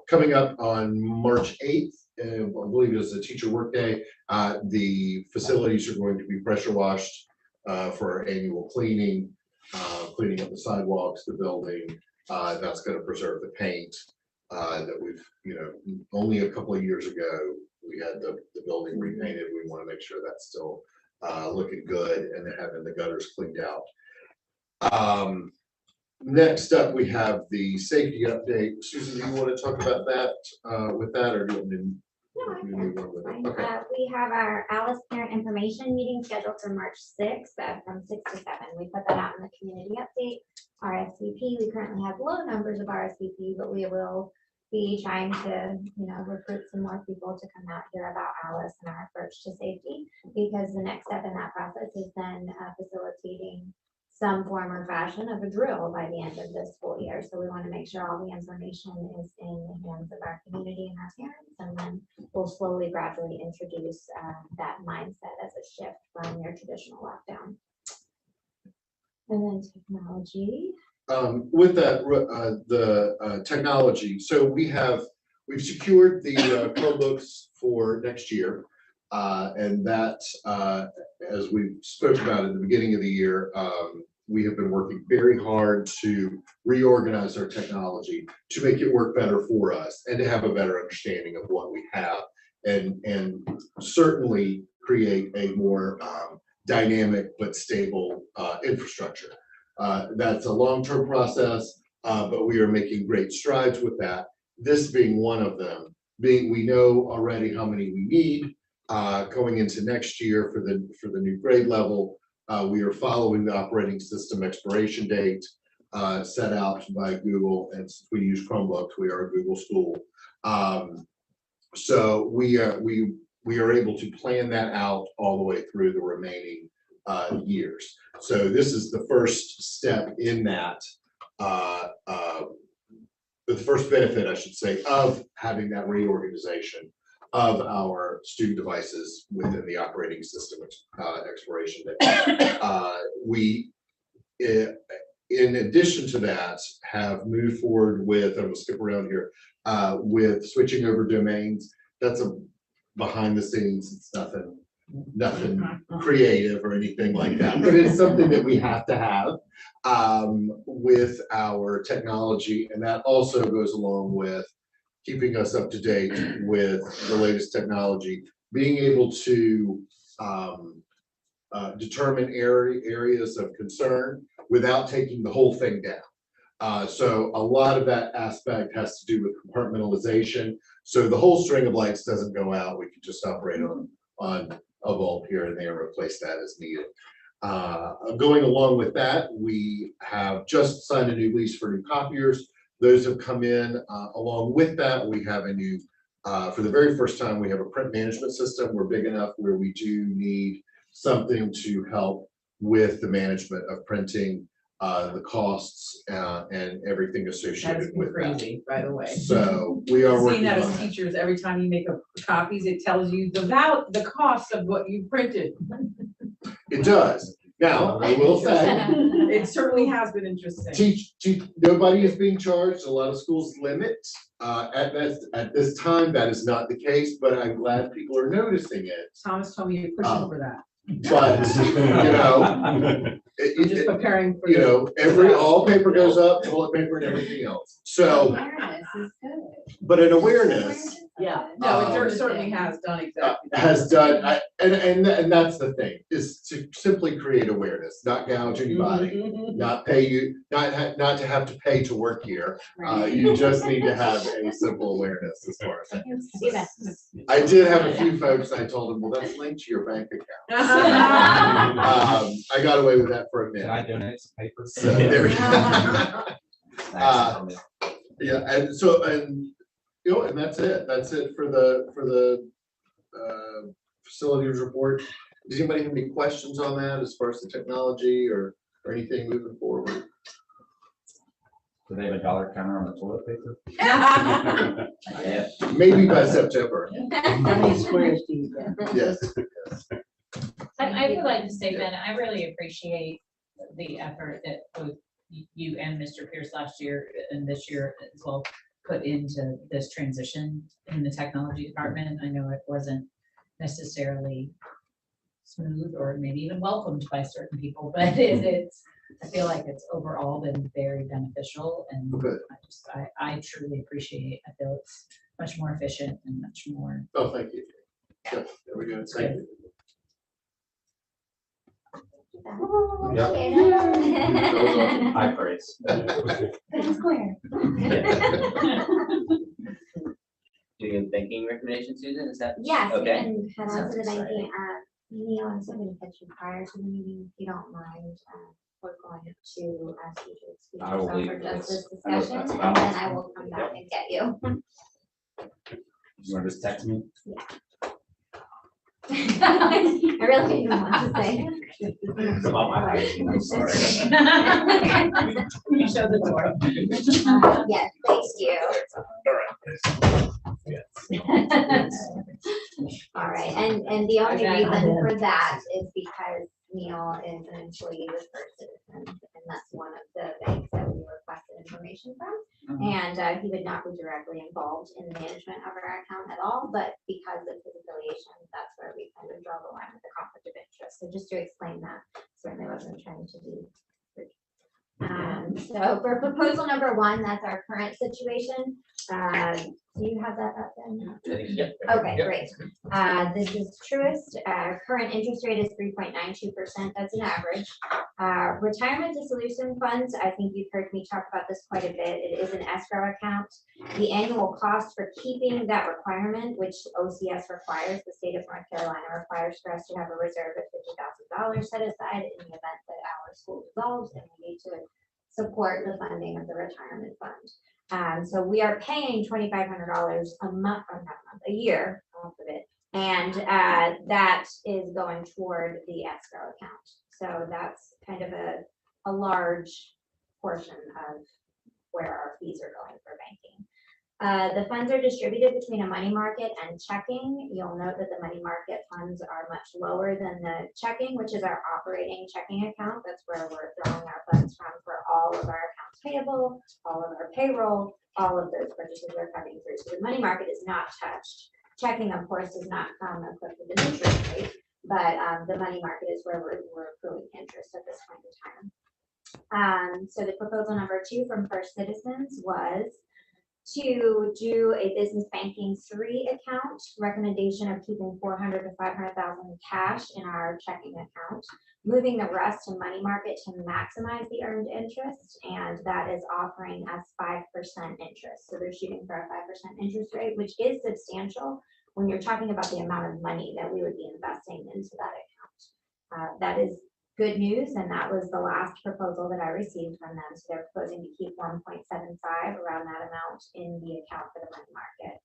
[SPEAKER 12] coming up on March 8th, I believe it's a teacher workday, the facilities are going to be pressure washed for our annual cleaning, cleaning up the sidewalks, the building. That's going to preserve the paint that we've, only a couple of years ago, we had the building repainted. We want to make sure that's still looking good and having the gutters cleaned out. Next up, we have the safety update. Susan, do you want to talk about that with that, or do you want me to move on with it? Okay.
[SPEAKER 3] We have our Alice Parent Information Meeting scheduled for March 6th from 6 to 7. We put that out in the community update. RSVP, we currently have low numbers of RSVP, but we will be trying to, recruit some more people to come out here about Alice and our approach to safety, because the next step in that process is then facilitating some form or fashion of a drill by the end of this school year. So we want to make sure all the information is in the hands of our community and our parents, and then we'll slowly, gradually introduce that mindset as a shift from your traditional lockdown. And then technology.
[SPEAKER 12] With that, the technology, so we've secured the Chromebooks for next year, and that, as we spoke about at the beginning of the year, we have been working very hard to reorganize our technology to make it work better for us and to have a better understanding of what we have, and certainly create a more dynamic but stable infrastructure. That's a long-term process, but we are making great strides with that. This being one of them, we know already how many we need going into next year for the new grade level. We are following the operating system expiration date set out by Google, and since we use Chromebooks, we are a Google school. So we we are able to plan that out all the way through the remaining years. So this is the first step in that, the first benefit, I should say, of having that reorganization of our student devices within the operating system exploration. We, in addition to that, have moved forward with, and we'll skip around here, with switching over domains. That's a behind the scenes, it's nothing creative or anything like that, but it's something that we have to have with our technology, and that also goes along with keeping us up to date with the latest technology, being able to determine areas of concern without taking the whole thing down. So a lot of that aspect has to do with compartmentalization. So the whole string of lights doesn't go out. We can just operate on a bulb here and there, replace that as needed. Going along with that, we have just signed a new lease for new copiers. Those have come in. Along with that, we have a new, for the very first time, we have a print management system. We're big enough where we do need something to help with the management of printing, the costs, and everything associated with
[SPEAKER 1] crazy, by the way.
[SPEAKER 12] So we are
[SPEAKER 1] Seeing
[SPEAKER 12] working
[SPEAKER 1] that
[SPEAKER 12] on
[SPEAKER 1] as
[SPEAKER 12] that.
[SPEAKER 1] teachers, every time you make copies, it tells you the cost of what you printed.
[SPEAKER 12] It does. Now, I will say,
[SPEAKER 1] It certainly has been interesting.
[SPEAKER 12] nobody is being charged. A lot of schools limit. At this time, that is not the case, but I'm glad people are noticing it.
[SPEAKER 1] Thomas told me you're pushing for that.
[SPEAKER 12] But, you know,
[SPEAKER 1] I'm just preparing for
[SPEAKER 12] all paper goes up, toilet paper and everything else. So,
[SPEAKER 3] Awareness is good.
[SPEAKER 12] but an awareness
[SPEAKER 1] Yeah, no, it certainly has done exactly that.
[SPEAKER 12] has done, and that's the thing, is to simply create awareness, not gouge anybody, not pay you, not to have to pay to work here. You just need to have a simple awareness as far as that.
[SPEAKER 3] Do that.
[SPEAKER 12] I did have a few folks, I told them, well, that's linked to your bank account. I got away with that for a
[SPEAKER 4] Can I
[SPEAKER 12] minute.
[SPEAKER 4] donate some paper?
[SPEAKER 12] So there we go.
[SPEAKER 4] Thanks.
[SPEAKER 12] Yeah, and so, and, you know, and that's it. That's it for the facilities report. Does anybody have any questions on that as far as the technology or anything moving forward?
[SPEAKER 4] Do they have a dollar counter on the toilet paper?
[SPEAKER 5] Yeah.
[SPEAKER 12] Maybe by September.
[SPEAKER 1] How many squares do you get?
[SPEAKER 12] Yes.
[SPEAKER 10] I would like to say, Ben, I really appreciate the effort that both you and Mr. Pierce last year and this year as well put into this transition in the technology department. I know it wasn't necessarily smooth or maybe even welcomed by certain people, but I feel like it's overall been very beneficial, and
[SPEAKER 12] Good.
[SPEAKER 10] I truly appreciate it. I feel it's much more efficient and much more.
[SPEAKER 12] Oh, thank you. Yes, there we go. Thank you.
[SPEAKER 4] High praise.
[SPEAKER 3] Square.
[SPEAKER 5] Do you have banking recommendation, Susan? Is that?
[SPEAKER 3] Yes, we
[SPEAKER 5] Okay.
[SPEAKER 3] can head on
[SPEAKER 5] Sounds
[SPEAKER 3] to the
[SPEAKER 5] exciting.
[SPEAKER 3] banking. Neil, I'm still gonna catch you prior to the meeting, if you don't mind. We're going to ask you to excuse
[SPEAKER 4] I will
[SPEAKER 3] yourself
[SPEAKER 4] leave
[SPEAKER 3] for just
[SPEAKER 4] this.
[SPEAKER 3] this
[SPEAKER 4] I know
[SPEAKER 3] discussion,
[SPEAKER 4] that's
[SPEAKER 3] and
[SPEAKER 4] about-
[SPEAKER 3] then I will come back and get you.
[SPEAKER 4] You want to just text me?
[SPEAKER 3] I really didn't want to say.
[SPEAKER 4] It's about my height, I'm sorry.
[SPEAKER 10] You show the door.
[SPEAKER 3] Yes, thank you. All right, and the only
[SPEAKER 10] Okay.
[SPEAKER 3] reason for that is because Neil is an employee with First Citizens, and that's one of the banks that we requested information from. And he would not be directly involved in the management of our account at all, but because of his affiliation, that's where we kind of draw the line with the conflict of interest. So just to explain that, certainly wasn't trying to do. So for proposal number 1, that's our current situation. Do you have that up then?
[SPEAKER 5] Yep.
[SPEAKER 3] Okay,
[SPEAKER 5] Yep.
[SPEAKER 3] great. This is Truist. Current interest rate is 3.92%. That's an average. Retirement dissolution funds, I think you've heard me talk about this quite a bit. It is an escrow account. The annual cost for keeping that requirement, which OCS requires, the state of North Carolina requires for us to have a reserve of $50,000 set aside in the event that our school dissolves and we need to support the funding of the retirement fund. So we are paying $2,500 a month, or not a month, a year off of it. And that is going toward the escrow account. So that's kind of a large portion of where our fees are going for banking. The funds are distributed between a money market and checking. You'll note that the money market funds are much lower than the checking, which is our operating checking account. That's where we're drawing our funds from for all of our accounts payable, all of our payroll, all of those purchases are coming through. So the money market is not touched. Checking, of course, does not come equipped with an interest rate, but the money market is where we're accruing interest at this point in time. So the proposal number 2 from First Citizens was to do a business banking 3 account, recommendation of keeping 400 to 500,000 cash in our checking account, moving the rest to money market to maximize the earned interest, and that is offering us 5% interest. So they're shooting for a 5% interest rate, which is substantial when you're talking about the amount of money that we would be investing into that account. That is good news, and that was the last proposal that I received from them. So they're proposing to keep 1.75, around that amount, in the account for the money market.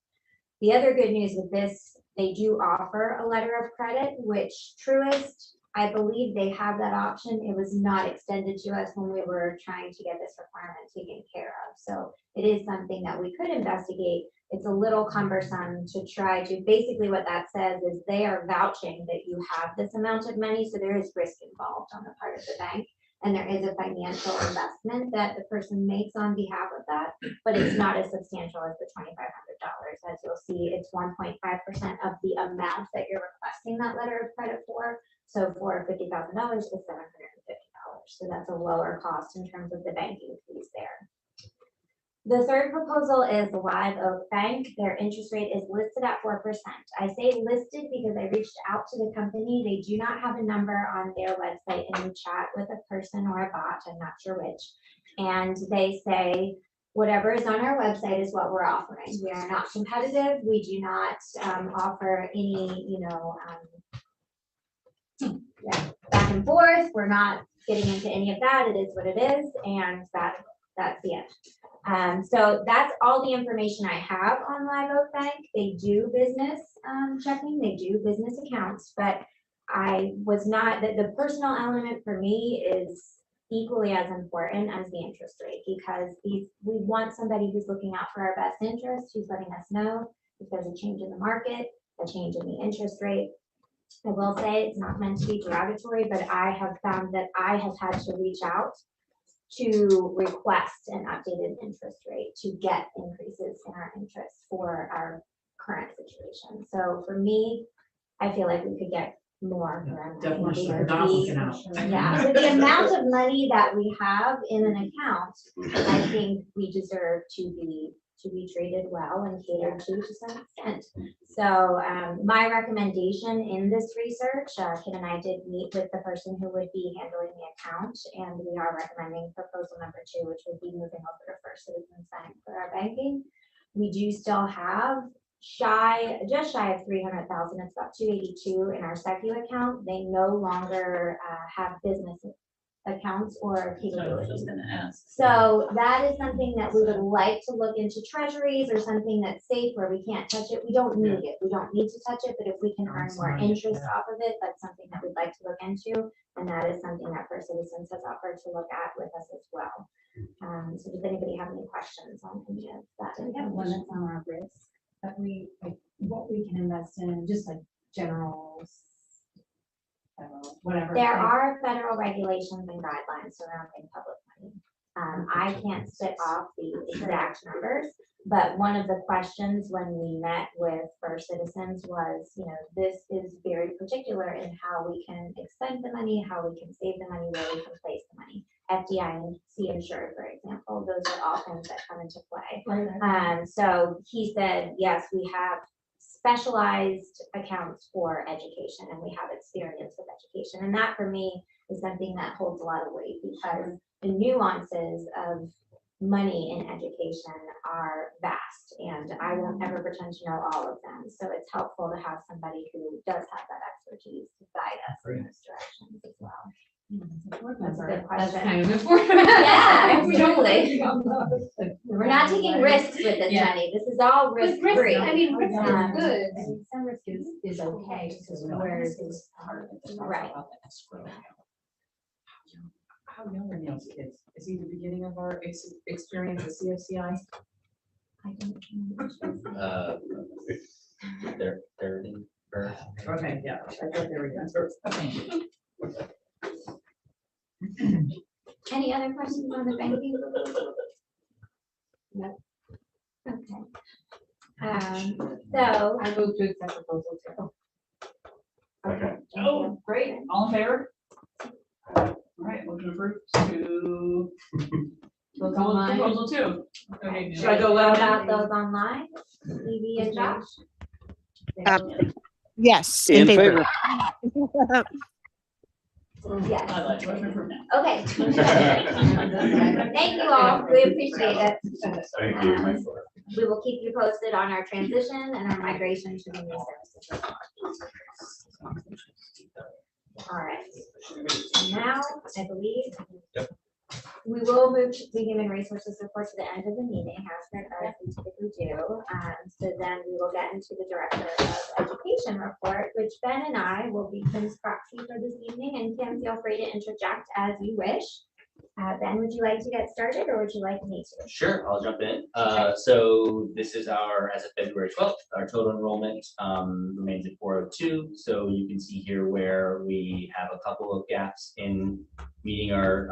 [SPEAKER 3] The other good news with this, they do offer a letter of credit, which Truist, I believe they have that option. It was not extended to us when we were trying to get this requirement taken care of. So it is something that we could investigate. It's a little cumbersome to try to, basically what that says is they are vouching that you have this amount of money, so there is risk involved on the part of the bank, and there is a financial investment that the person makes on behalf of that, but it's not as substantial as the $2,500. As you'll see, it's 1.5% of the amount that you're requesting that letter of credit for. So for $50,000, it's $750. So that's a lower cost in terms of the banking fees there. The third proposal is Live Oak Bank. Their interest rate is listed at 4%. I say listed because I reached out to the company. They do not have a number on their website, and you chat with a person or a bot, I'm not sure which. And they say, whatever is on our website is what we're offering. We are not competitive. We do not offer any, back and forth. We're not getting into any of that. It is what it is, and that's the end. So that's all the information I have on Live Oak Bank. They do business checking, they do business accounts, but I was not, the personal element for me is equally as important as the interest rate, because we want somebody who's looking out for our best interest, who's letting us know if there's a change in the market, a change in the interest rate. I will say it's not meant to be derogatory, but I have found that I have had to reach out to request an updated interest rate to get increases in our interest for our current situation. So for me, I feel like we could get more.
[SPEAKER 1] Definitely.
[SPEAKER 3] Yeah, with the amount of money that we have in an account, I think we deserve to be treated well and catered to some extent. So my recommendation in this research, Kim and I did meet with the person who would be handling the account, and we are recommending proposal number 2, which would be moving over to First Citizens Bank for our banking. We do still have just shy of 300,000. It's about 282 in our SECU account. They no longer have business accounts or capabilities. So that is something that we would like to look into, treasuries or something that's safe where we can't touch it. We don't need it. We don't need to touch it, but if we can earn more interest off of it, that's something that we'd like to look into. And that is something that First Citizens has offered to look at with us as well. So does anybody have any questions on any of that?
[SPEAKER 13] So we have one that's on our risk that we, like, what we can invest in, just like general, whatever.
[SPEAKER 3] There are federal regulations and guidelines surrounding public money. I can't spit off the exact numbers, but one of the questions when we met with First Citizens was, this is very particular in how we can expend the money, how we can save the money, where we can place the money. FDIC insured, for example, those are all things that come into play. So he said, yes, we have specialized accounts for education, and we have experience with education. And that for me is something that holds a lot of weight, because the nuances of money in education are vast, and I won't ever pretend to know all of them. So it's helpful to have somebody who does have that expertise to guide us in those directions as well. That's a good question.
[SPEAKER 13] That's kind of important.
[SPEAKER 3] Yeah, totally. We're not taking risks with this money. This is all risk free.
[SPEAKER 13] I mean, risk is good.
[SPEAKER 1] Some risk is
[SPEAKER 13] is okay, because where is part of it.
[SPEAKER 3] Right.
[SPEAKER 1] How young are Neil's kids? Is he the beginning of our experience at CFCI?
[SPEAKER 3] I don't know.
[SPEAKER 5] They're third and first.
[SPEAKER 1] Okay, yeah, I thought they were young.
[SPEAKER 3] Any other questions on the banking? No. Okay. So,
[SPEAKER 1] I move to accept proposal two.
[SPEAKER 3] okay. thank
[SPEAKER 2] Oh,
[SPEAKER 3] you.
[SPEAKER 2] great. All in favor? All right, motion approved to proposal two. Okay.
[SPEAKER 1] Should I go
[SPEAKER 3] What
[SPEAKER 1] loud?
[SPEAKER 3] about those online? Evie and Josh?
[SPEAKER 7] Yes.
[SPEAKER 8] In favor.
[SPEAKER 3] Yes.
[SPEAKER 2] I like motion approved now.
[SPEAKER 3] Okay. Thank you all. We appreciate it.
[SPEAKER 4] Thank you.
[SPEAKER 3] We will keep you posted on our transition and our migration to the new services. All right. Now, I believe we will move the human resources report to the end of the meeting, as we typically do. So then we will get into the director of education report, which Ben and I will be Kim's proxy for this evening. And Kim, feel free to interject as you wish. Ben, would you like to get started, or would you like me to?
[SPEAKER 5] Sure, I'll jump in. So this is our, as of February 12th, our total enrollment remains at 402. So you can see here where we have a couple of gaps in meeting our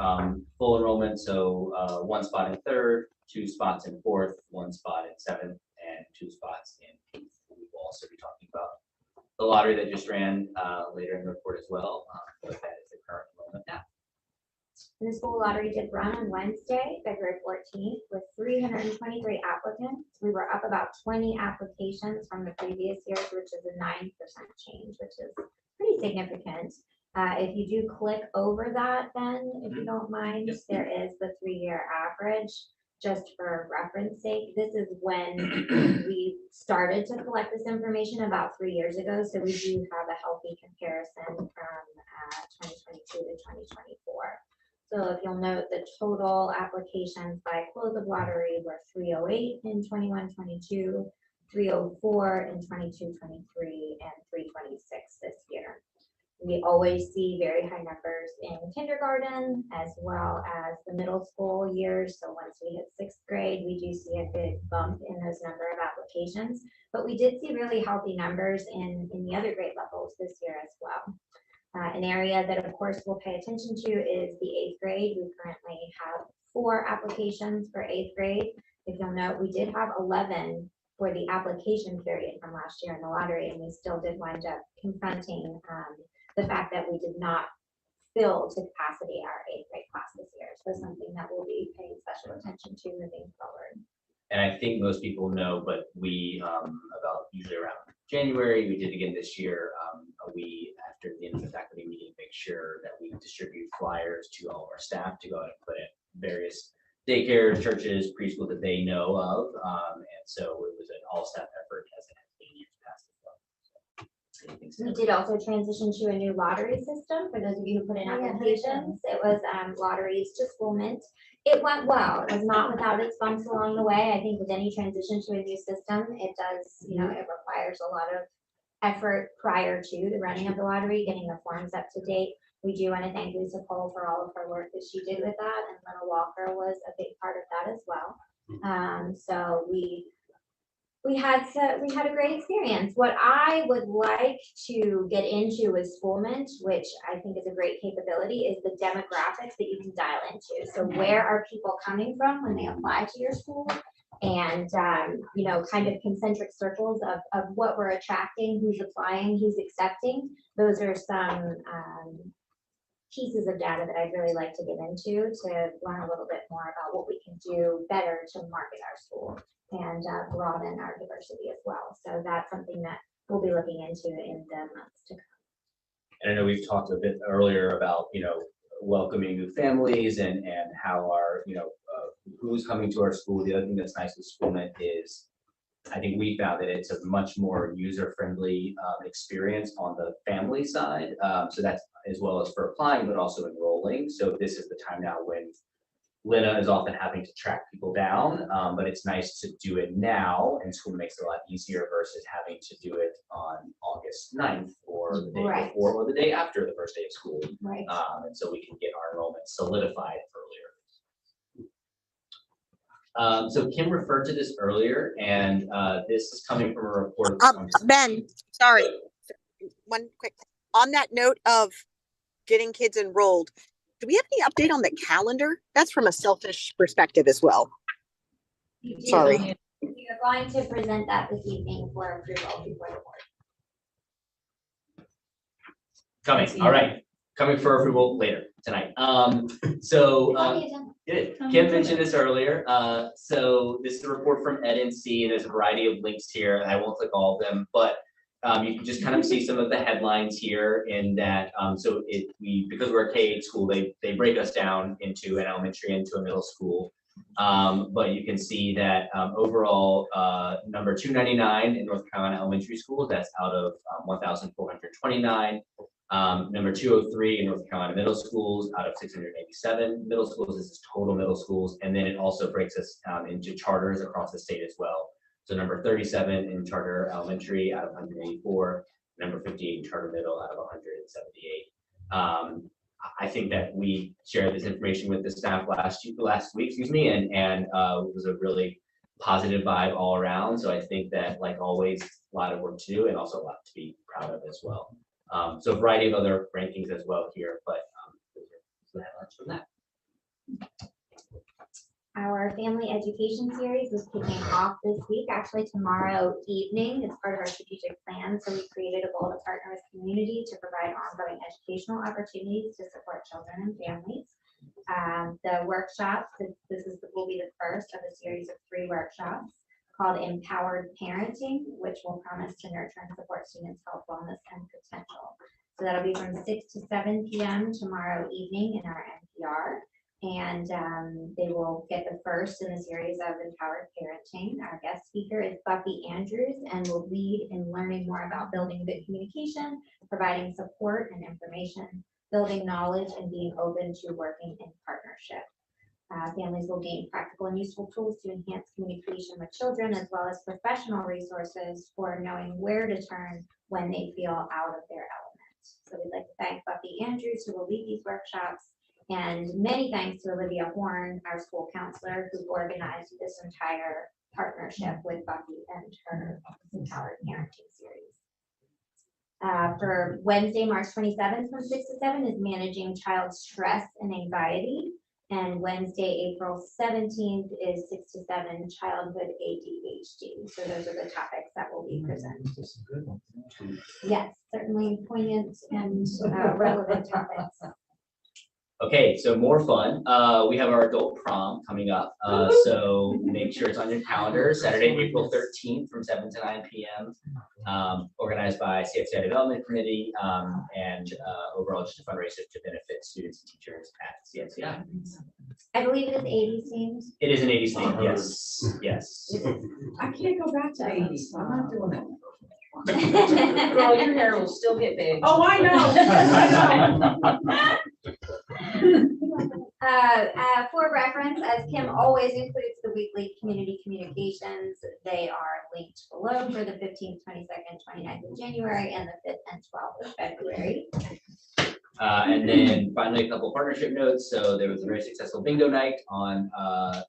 [SPEAKER 5] full enrollment. So 1 spot in 3rd, 2 spots in 4th, 1 spot in 7th, and 2 spots in 8th. We will also be talking about the lottery that just ran later in the report as well. But that is the current enrollment now.
[SPEAKER 3] The school lottery did run on Wednesday, February 14th, with 323 applicants. We were up about 20 applications from the previous years, which is a 9% change, which is pretty significant. If you do click over that, then, if you don't mind, there is the 3-year average. Just for reference sake, this is when we started to collect this information about 3 years ago. So we do have a healthy comparison from 2022 to 2024. So if you'll note, the total applications by close of lottery were 308 in 21-22, 304 in 22-23, and 326 this year. We always see very high numbers in kindergarten as well as the middle school years. So once we hit 6th grade, we do see a good bump in those number of applications. But we did see really healthy numbers in the other grade levels this year as well. An area that, of course, we'll pay attention to is the 8th grade. We currently have 4 applications for 8th grade. If you'll note, we did have 11 for the application period from last year in the lottery, and we still did wind up confronting the fact that we did not fill to capacity our 8th grade class this year. So something that we'll be paying special attention to moving forward.
[SPEAKER 5] And I think most people know, but we, about usually around January, we did again this year, we, after the end of the faculty meeting, make sure that we distribute flyers to all of our staff to go out and put in various daycare, churches, preschool that they know of. And so it was an all-staff effort as it has been in years past as well. So,
[SPEAKER 3] We did also transition to a new lottery system for those of you who put in applications. It was lotteries to school mint. It went well. It was not without its bumps along the way. I think with any transition to a new system, it does, it requires a lot of effort prior to the running of the lottery, getting the forms up to date. We do want to thank Lisa Cole for all of her work that she did with that, and Little Walker was a big part of that as well. So we had a great experience. What I would like to get into with Schoolmint, which I think is a great capability, is the demographics that you can dial into. So where are people coming from when they apply to your school? And, kind of concentric circles of what we're attracting, who's applying, who's accepting. Those are some pieces of data that I'd really like to get into to learn a little bit more about what we can do better to market our school and broaden our diversity as well. So that's something that we'll be looking into in the months to come.
[SPEAKER 5] And I know we've talked a bit earlier about, welcoming new families and how our, who's coming to our school. The other thing that's nice with Schoolmint is I think we found that it's a much more user-friendly experience on the family side. So that's as well as for applying, but also enrolling. So this is the time now when Lena is often having to track people down, but it's nice to do it now, and school makes it a lot easier versus having to do it on August 9th or the day
[SPEAKER 3] Right.
[SPEAKER 5] before or the day after the first day of school.
[SPEAKER 3] Right.
[SPEAKER 5] And so we can get our enrollment solidified earlier. So Kim referred to this earlier, and this is coming from a report.
[SPEAKER 7] Ben, sorry, one quick, on that note of getting kids enrolled, do we have any update on the calendar? That's from a selfish perspective as well. Sorry.
[SPEAKER 3] We are going to present that this evening for approval before the board.
[SPEAKER 5] Coming, all right, coming for approval later tonight. Kim mentioned this earlier. So this is a report from EdNC, and there's a variety of links here, and I won't click all of them, but you can just kind of see some of the headlines here in that, because we're a K-8 school, they break us down into an elementary and into a middle school. But you can see that overall, number 299 in North Carolina elementary schools, that's out of 1,429. Number 203 in North Carolina middle schools out of 687 middle schools. This is total middle schools. And then it also breaks us into charters across the state as well. So number 37 in charter elementary out of 184, number 58 in charter middle out of 178. I think that we shared this information with the staff last week, and it was a really positive vibe all around. So I think that, like always, a lot of work to do and also a lot to be proud of as well. So a variety of other rankings as well here, but those are the highlights from that.
[SPEAKER 3] Our family education series is kicking off this week, actually tomorrow evening. It's part of our strategic plan. So we created a goal to partner with community to provide ongoing educational opportunities to support children and families. The workshops, will be the first of a series of 3 workshops called Empowered Parenting, which will promise to nurture and support students' health, wellness, and potential. So that'll be from 6 to 7 p.m. tomorrow evening in our NPR. And they will get the first in the series of Empowered Parenting. Our guest speaker is Buffy Andrews and will lead in learning more about building good communication, providing support and information, building knowledge, and being open to working in partnership. Families will gain practical and useful tools to enhance communication with children, as well as professional resources for knowing where to turn when they feel out of their element. So we'd like to thank Buffy Andrews, who will lead these workshops. And many thanks to Olivia Horn, our school counselor, who organized this entire partnership with Buffy and her Empowered Parenting series. For Wednesday, March 27th from 6 to 7 is managing child stress and anxiety. And Wednesday, April 17th is 6 to 7 childhood ADHD. So those are the topics that will be presented. Yes, certainly poignant and relevant topics.
[SPEAKER 5] Okay, so more fun. We have our adult prom coming up. So make sure it's on your calendar, Saturday, April 13th from 7 to 9 p.m. Organized by CFCI Development Committee and overall just a fundraiser to benefit students and teachers at CFCI.
[SPEAKER 3] I believe it is 80s themed.
[SPEAKER 5] It is an 80s theme, yes, yes.
[SPEAKER 1] I can't go back to the 80s. I'm not doing that.
[SPEAKER 10] Girl, your hair will still get big.
[SPEAKER 1] Oh, I know. I know.
[SPEAKER 3] For reference, as Kim always includes the weekly community communications, they are linked below for the 15th, 22nd, 29th of January and the 5th and 12th of February.
[SPEAKER 5] And then finally, a couple partnership notes. So there was a very successful bingo night on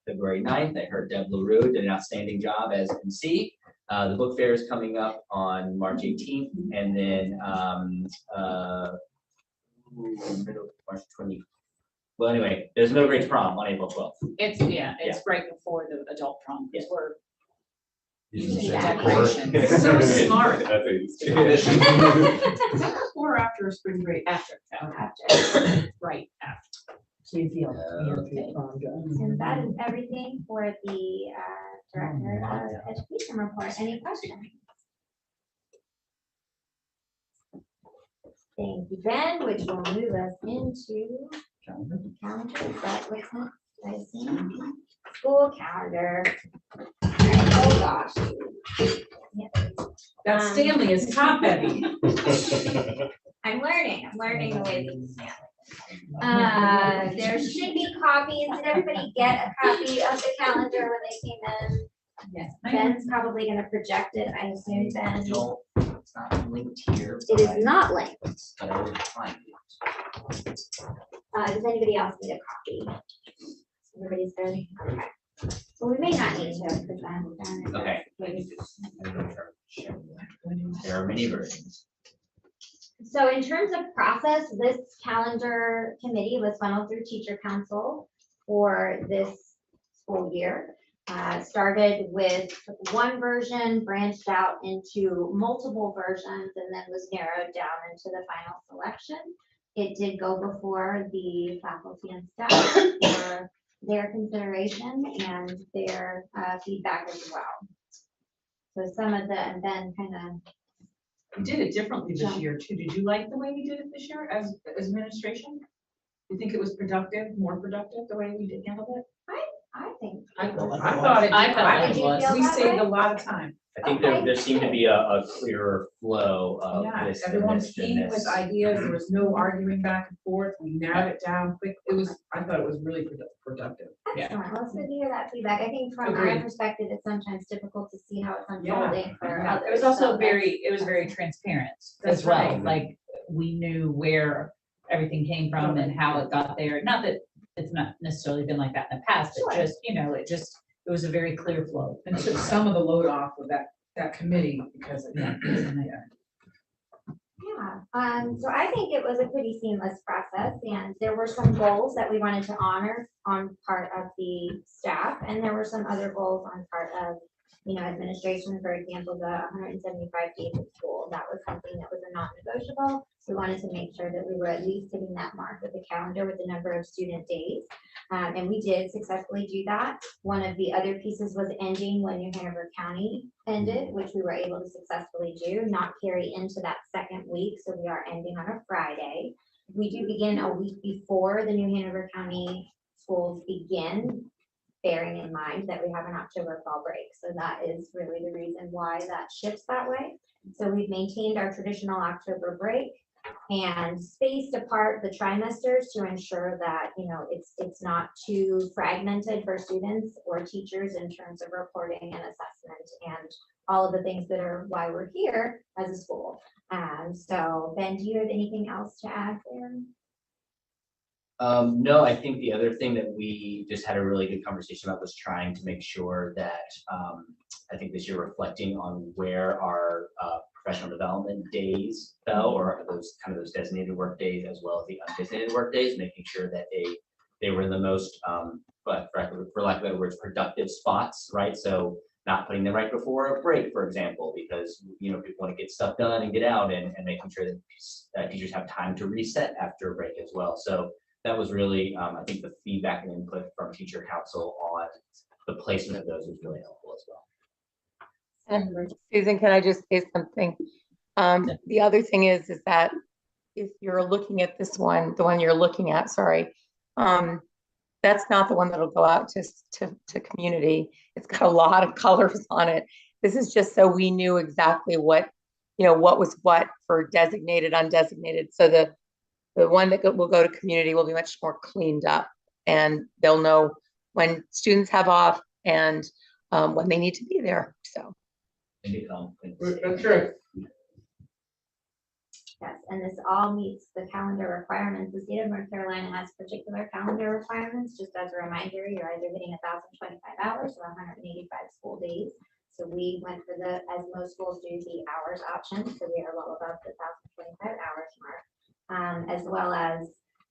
[SPEAKER 5] February 9th. I heard Deb LaRue did an outstanding job as MC. The book fair is coming up on March 18th, and then March 20th. Well, anyway, there's no grades prom on April 12th.
[SPEAKER 10] It's right before the adult prom.
[SPEAKER 5] Yes.
[SPEAKER 10] We're
[SPEAKER 1] Using
[SPEAKER 10] decorations.
[SPEAKER 1] decorations. So smart.
[SPEAKER 10] Or after a spring break. After. Right after.
[SPEAKER 3] And that is everything for the Director of Education report. Any questions? Thank you, Ben, which will move us into calendar. Is that what's next? I see. School calendar. All right, oh gosh. Yeah.
[SPEAKER 1] That Stanley is top heavy.
[SPEAKER 3] I'm learning the way these Stanley. There should be copies. Did everybody get a copy of the calendar when they came in?
[SPEAKER 10] Yes.
[SPEAKER 3] Ben's probably gonna project it, I assume, Ben.
[SPEAKER 5] No, it's not linked here.
[SPEAKER 3] It is not linked.
[SPEAKER 5] But I will find it.
[SPEAKER 3] Does anybody else need a copy? Everybody's good? Okay. So we may not need to, because I haven't done it.
[SPEAKER 5] Okay. There are many versions.
[SPEAKER 3] So in terms of process, this calendar committee was funneled through teacher council for this school year. Started with one version, branched out into multiple versions, and then was narrowed down into the final selection. It did go before the faculty and staff for their consideration and their feedback as well. So some of the, and then kind of.
[SPEAKER 1] We did it differently this year too. Did you like the way we did it this year as administration? You think it was productive, more productive, the way we did handle it?
[SPEAKER 3] I think.
[SPEAKER 1] I thought it.
[SPEAKER 10] I felt it was.
[SPEAKER 1] We saved a lot of time.
[SPEAKER 5] I think there seemed to be a clearer flow of
[SPEAKER 1] Yeah,
[SPEAKER 5] this. and
[SPEAKER 1] everyone
[SPEAKER 5] this and
[SPEAKER 1] came with
[SPEAKER 5] this.
[SPEAKER 1] ideas. There was no arguing back and forth. We narrowed it down quick. I thought it was really productive.
[SPEAKER 3] Excellent. Well, it's good to hear that feedback. I think from our
[SPEAKER 1] Agreed.
[SPEAKER 3] perspective, it's sometimes difficult to see how it's
[SPEAKER 1] Yeah.
[SPEAKER 3] unfolding for
[SPEAKER 1] Yeah.
[SPEAKER 3] others.
[SPEAKER 10] It was also
[SPEAKER 3] so
[SPEAKER 10] it was very transparent
[SPEAKER 1] That's
[SPEAKER 10] as well.
[SPEAKER 1] right.
[SPEAKER 10] Like, we knew where everything came from and how it got there. Not that it's not necessarily been like that in the past, but
[SPEAKER 3] Sure.
[SPEAKER 10] just, it was a very clear flow.
[SPEAKER 1] And took some of the load off of that committee because of that.
[SPEAKER 3] So I think it was a pretty seamless process, and there were some goals that we wanted to honor on part of the staff, and there were some other goals on part of, administration. For example, the 175 days of school, that was something that was a non-negotiable. We wanted to make sure that we were at least hitting that mark with the calendar with the number of student days. And we did successfully do that. One of the other pieces was ending when New Hanover County ended, which we were able to successfully do, not carry into that second week. So we are ending on a Friday. We do begin a week before the New Hanover County schools begin, bearing in mind that we have an October fall break. So that is really the reason why that shifts that way. So we've maintained our traditional October break and spaced apart the trimesters to ensure that, it's not too fragmented for students or teachers in terms of reporting and assessment and all of the things that are why we're here as a school. So Ben, do you have anything else to add there?
[SPEAKER 5] No, I think the other thing that we just had a really good conversation about was trying to make sure that, I think this year reflecting on where our professional development days fell, or those designated work days as well as the undesignated work days, making sure that they were in the most, but for lack of better words, productive spots, right? So not putting them right before a break, for example, because, people want to get stuff done and get out, and making sure that teachers have time to reset after a break as well. So that was really, I think the feedback and input from teacher council on the placement of those was really helpful as well.
[SPEAKER 9] And Susan, can I just say something? The other thing is that if you're looking at this one, the one you're looking at, sorry, that's not the one that'll go out to community. It's got a lot of colors on it. This is just so we knew exactly what was what for designated, undesignated. So the one that will go to community will be much more cleaned up, and they'll know when students have off and when they need to be there. So.
[SPEAKER 1] That's right.
[SPEAKER 3] Yes, and this all meets the calendar requirements. The state of North Carolina has particular calendar requirements. Just as a reminder, you're either hitting 1,025 hours or 185 school days. So we went for as most schools do, the hours option. So we are well above the 1,025 hours mark, as well as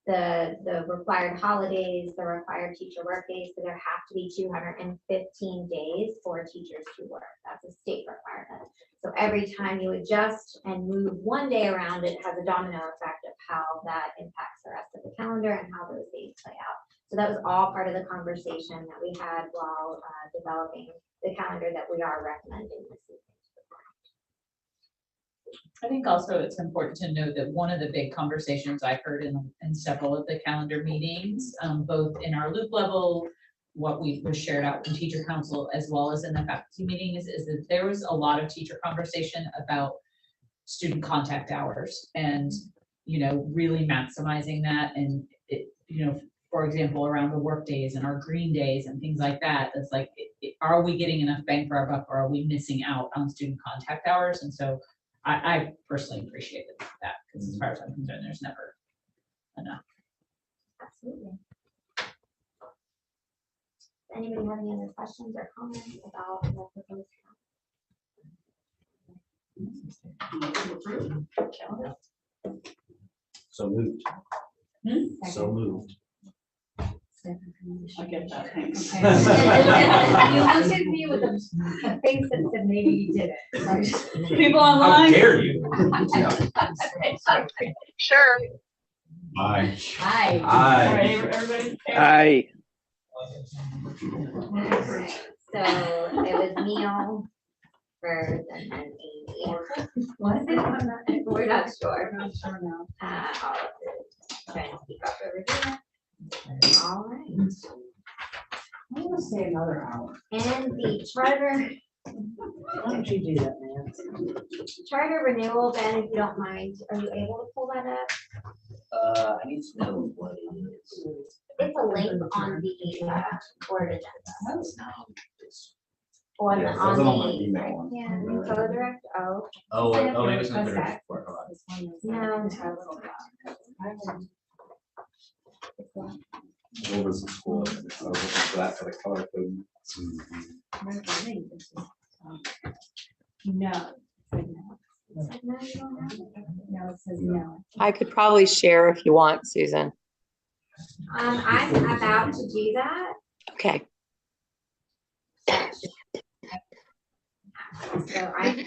[SPEAKER 3] the required holidays, the required teacher work days. So there have to be 215 days for teachers to work. That's a state requirement. So every time you adjust and move one day around, it has a domino effect of how that impacts the rest of the calendar and how those days play out. So that was all part of the conversation that we had while developing the calendar that we are recommending this evening.
[SPEAKER 10] I think also it's important to note that one of the big conversations I heard in several of the calendar meetings, both in our loop level, what was shared out from teacher council, as well as in the faculty meetings, is that there was a lot of teacher conversation about student contact hours. And you know, really maximizing that and it, you know, for example, around the work days and our green days and things like that, it's like, are we getting enough bang for our buck or are we missing out on student contact hours? And so I personally appreciated that because as far as I'm concerned, there's never enough.
[SPEAKER 3] Absolutely. Anybody have any other questions or comments about the proposed?
[SPEAKER 4] So moved. So moved.
[SPEAKER 2] I get that, thanks.
[SPEAKER 13] You looked at me with a face that said maybe you did it. So I just-
[SPEAKER 2] People
[SPEAKER 4] How
[SPEAKER 2] online?
[SPEAKER 4] dare you?
[SPEAKER 14] Sure.
[SPEAKER 4] Aye.
[SPEAKER 13] Hi.
[SPEAKER 4] Aye.
[SPEAKER 2] All right, everybody?
[SPEAKER 14] Aye.
[SPEAKER 3] So it was Neil first and then Amy.
[SPEAKER 13] Was it? I'm not-
[SPEAKER 3] We're not sure.
[SPEAKER 13] I'm not sure now.
[SPEAKER 3] I'll try and speak up over here. All right.
[SPEAKER 13] I'm gonna stay another hour.
[SPEAKER 3] And the charter,
[SPEAKER 13] Why don't you do that, man?
[SPEAKER 3] charter renewal, Ben, if you don't mind, are you able to pull that up?
[SPEAKER 5] I need to know what it is.
[SPEAKER 3] It's a link on the board agenda. On the,
[SPEAKER 4] Yeah, it was on my
[SPEAKER 3] the,
[SPEAKER 4] email.
[SPEAKER 3] yeah, info direct, oh.
[SPEAKER 5] Oh,
[SPEAKER 3] Sign up
[SPEAKER 5] oh,
[SPEAKER 3] for
[SPEAKER 5] maybe it's not
[SPEAKER 3] request
[SPEAKER 5] there.
[SPEAKER 3] act.
[SPEAKER 5] Hold on.
[SPEAKER 3] No.
[SPEAKER 4] What was the school? I was looking for that for the color code.
[SPEAKER 13] No.
[SPEAKER 3] No, you don't have it.
[SPEAKER 13] No, it says no.
[SPEAKER 9] I could probably share if you want, Susan.
[SPEAKER 3] I'm about to do that.
[SPEAKER 9] Okay.
[SPEAKER 3] So I.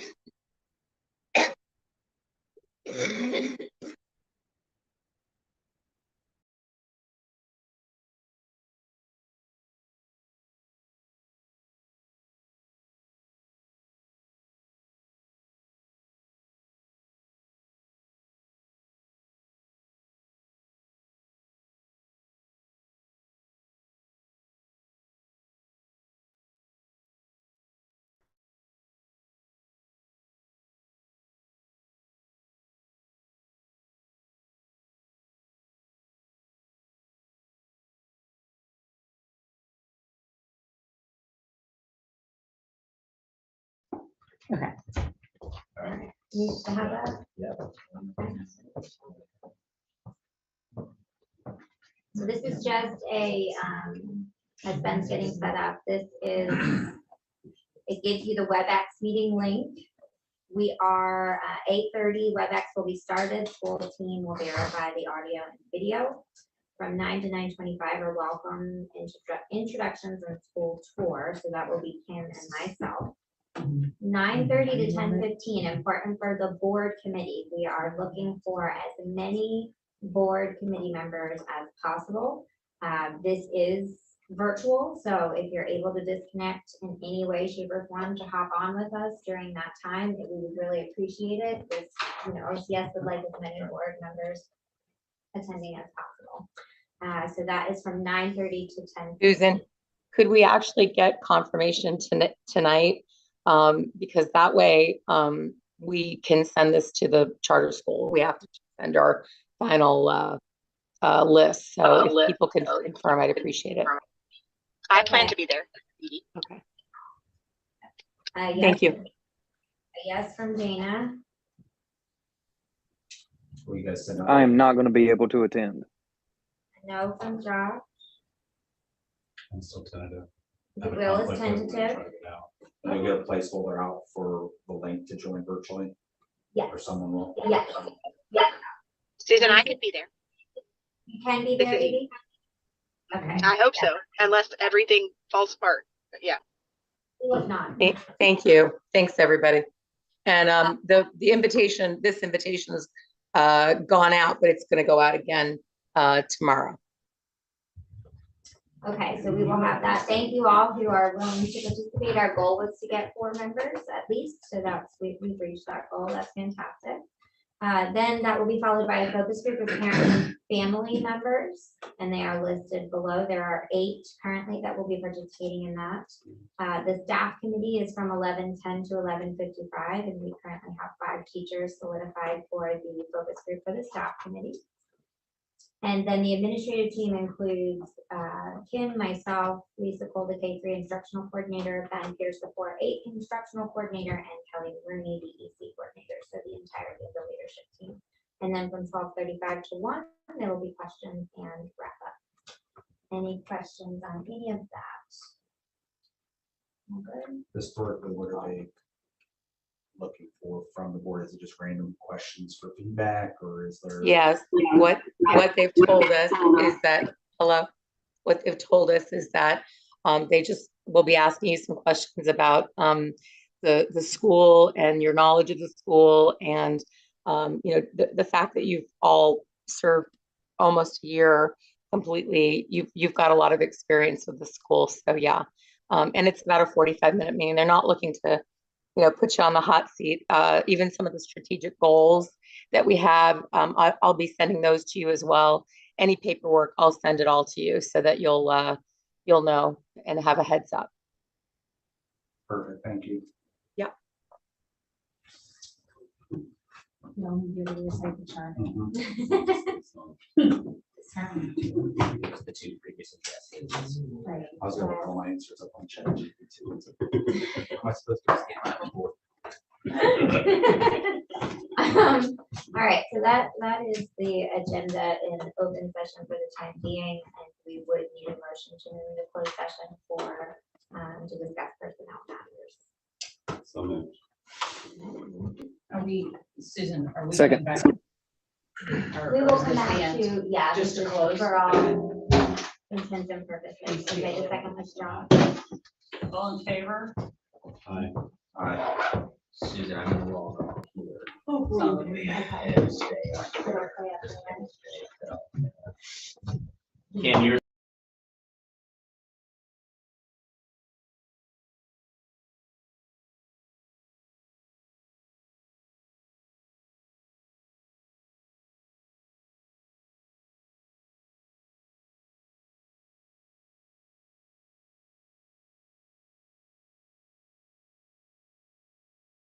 [SPEAKER 3] Okay. You have that?
[SPEAKER 4] Yeah.
[SPEAKER 3] So this is just a, as Ben's getting set up, this is, it gives you the WebEx meeting link. We are, 8:30, WebEx will be started, school team will verify the audio and video. From 9 to 9:25 are welcome introductions and school tour, so that will be Kim and myself. 9:30 to 10:15, important for the board committee. We are looking for as many board committee members as possible. This is virtual, so if you're able to disconnect in any way, shape, or form to hop on with us during that time, we would really appreciate it. This, you know, OCS would like as many board members attending as possible. So that is from 9:30 to 10.
[SPEAKER 9] Susan, could we actually get confirmation tonight? Because that way, we can send this to the charter school. We have to send our final list. So if people could confirm, I'd appreciate it.
[SPEAKER 14] I plan to be there.
[SPEAKER 9] Okay.
[SPEAKER 3] Yes,
[SPEAKER 9] Thank you.
[SPEAKER 3] a yes from Dana.
[SPEAKER 4] Will you guys send out?
[SPEAKER 14] I am not going to be able to attend.
[SPEAKER 3] A no from Josh.
[SPEAKER 4] I'm still tentative.
[SPEAKER 3] The will is tentative.
[SPEAKER 4] Can we get a placeholder out for the link to join virtually?
[SPEAKER 3] Yes.
[SPEAKER 4] Or someone will?
[SPEAKER 3] Yes. Yes.
[SPEAKER 14] Susan, I could be there.
[SPEAKER 3] You can be there, Edie? Okay.
[SPEAKER 14] I hope so, unless everything falls apart. But yeah.
[SPEAKER 3] If not.
[SPEAKER 9] Thank you. Thanks, everybody. And the invitation, this invitation has gone out, but it's going to go out again tomorrow.
[SPEAKER 3] Okay, so we will have that. Thank you all who are willing to participate. Our goal was to get 4 members at least, so that's, we've reached that goal. That's fantastic. Then that will be followed by a focus group of parent and family members, and they are listed below. There are 8 currently that will be participating in that. The staff committee is from 11:10 to 11:55, and we currently have 5 teachers solidified for the focus group for the staff committee. And then the administrative team includes Kim, myself, Lisa Cole, the K3 instructional coordinator, Ben Pierce, the 4-8 instructional coordinator, and Kelly Rooney, the EC coordinator, so the entirety of the leadership team. And then from 12:35 to 1, there will be questions and wrap up. Any questions on any of that? All good?
[SPEAKER 4] Historically, what are they looking for from the board? Is it just random questions for feedback, or is there?
[SPEAKER 9] Yes, what they've told us is that, what they've told us is that they just will be asking you some questions about the school and your knowledge of the school, and the fact that you've all served almost a year completely. You've got a lot of experience with the school, so yeah. And it's about a 45-minute meeting. They're not looking to put you on the hot seat. Even some of the strategic goals that we have, I'll be sending those to you as well. Any paperwork, I'll send it all to you so that you'll know and have a heads up.
[SPEAKER 4] Perfect, thank you.
[SPEAKER 9] Yep.
[SPEAKER 13] You don't give it a second chart.
[SPEAKER 5] The 2 previous addresses.
[SPEAKER 13] Right.
[SPEAKER 4] I was gonna call my answers up on ChatGPT. Am I supposed to scan my report?
[SPEAKER 3] All right, so that is the agenda in open session for the time being, and we would need a motion to move into closed session for to discuss personnel matters.
[SPEAKER 8] So moved.
[SPEAKER 10] Are we, Susan, are we?
[SPEAKER 8] Second.
[SPEAKER 10] coming back? Or-
[SPEAKER 3] We
[SPEAKER 10] or
[SPEAKER 3] will
[SPEAKER 10] is
[SPEAKER 3] come
[SPEAKER 10] this
[SPEAKER 3] back
[SPEAKER 10] the end?
[SPEAKER 3] to, yeah,
[SPEAKER 10] Just
[SPEAKER 3] this
[SPEAKER 10] to
[SPEAKER 3] is
[SPEAKER 10] close?
[SPEAKER 3] for all intents and purposes. Okay, the second was John.
[SPEAKER 2] All in favor?
[SPEAKER 8] Aye.
[SPEAKER 4] All right.
[SPEAKER 5] Susan, I'm gonna roll off here.
[SPEAKER 2] Oh,
[SPEAKER 5] And stay. Can you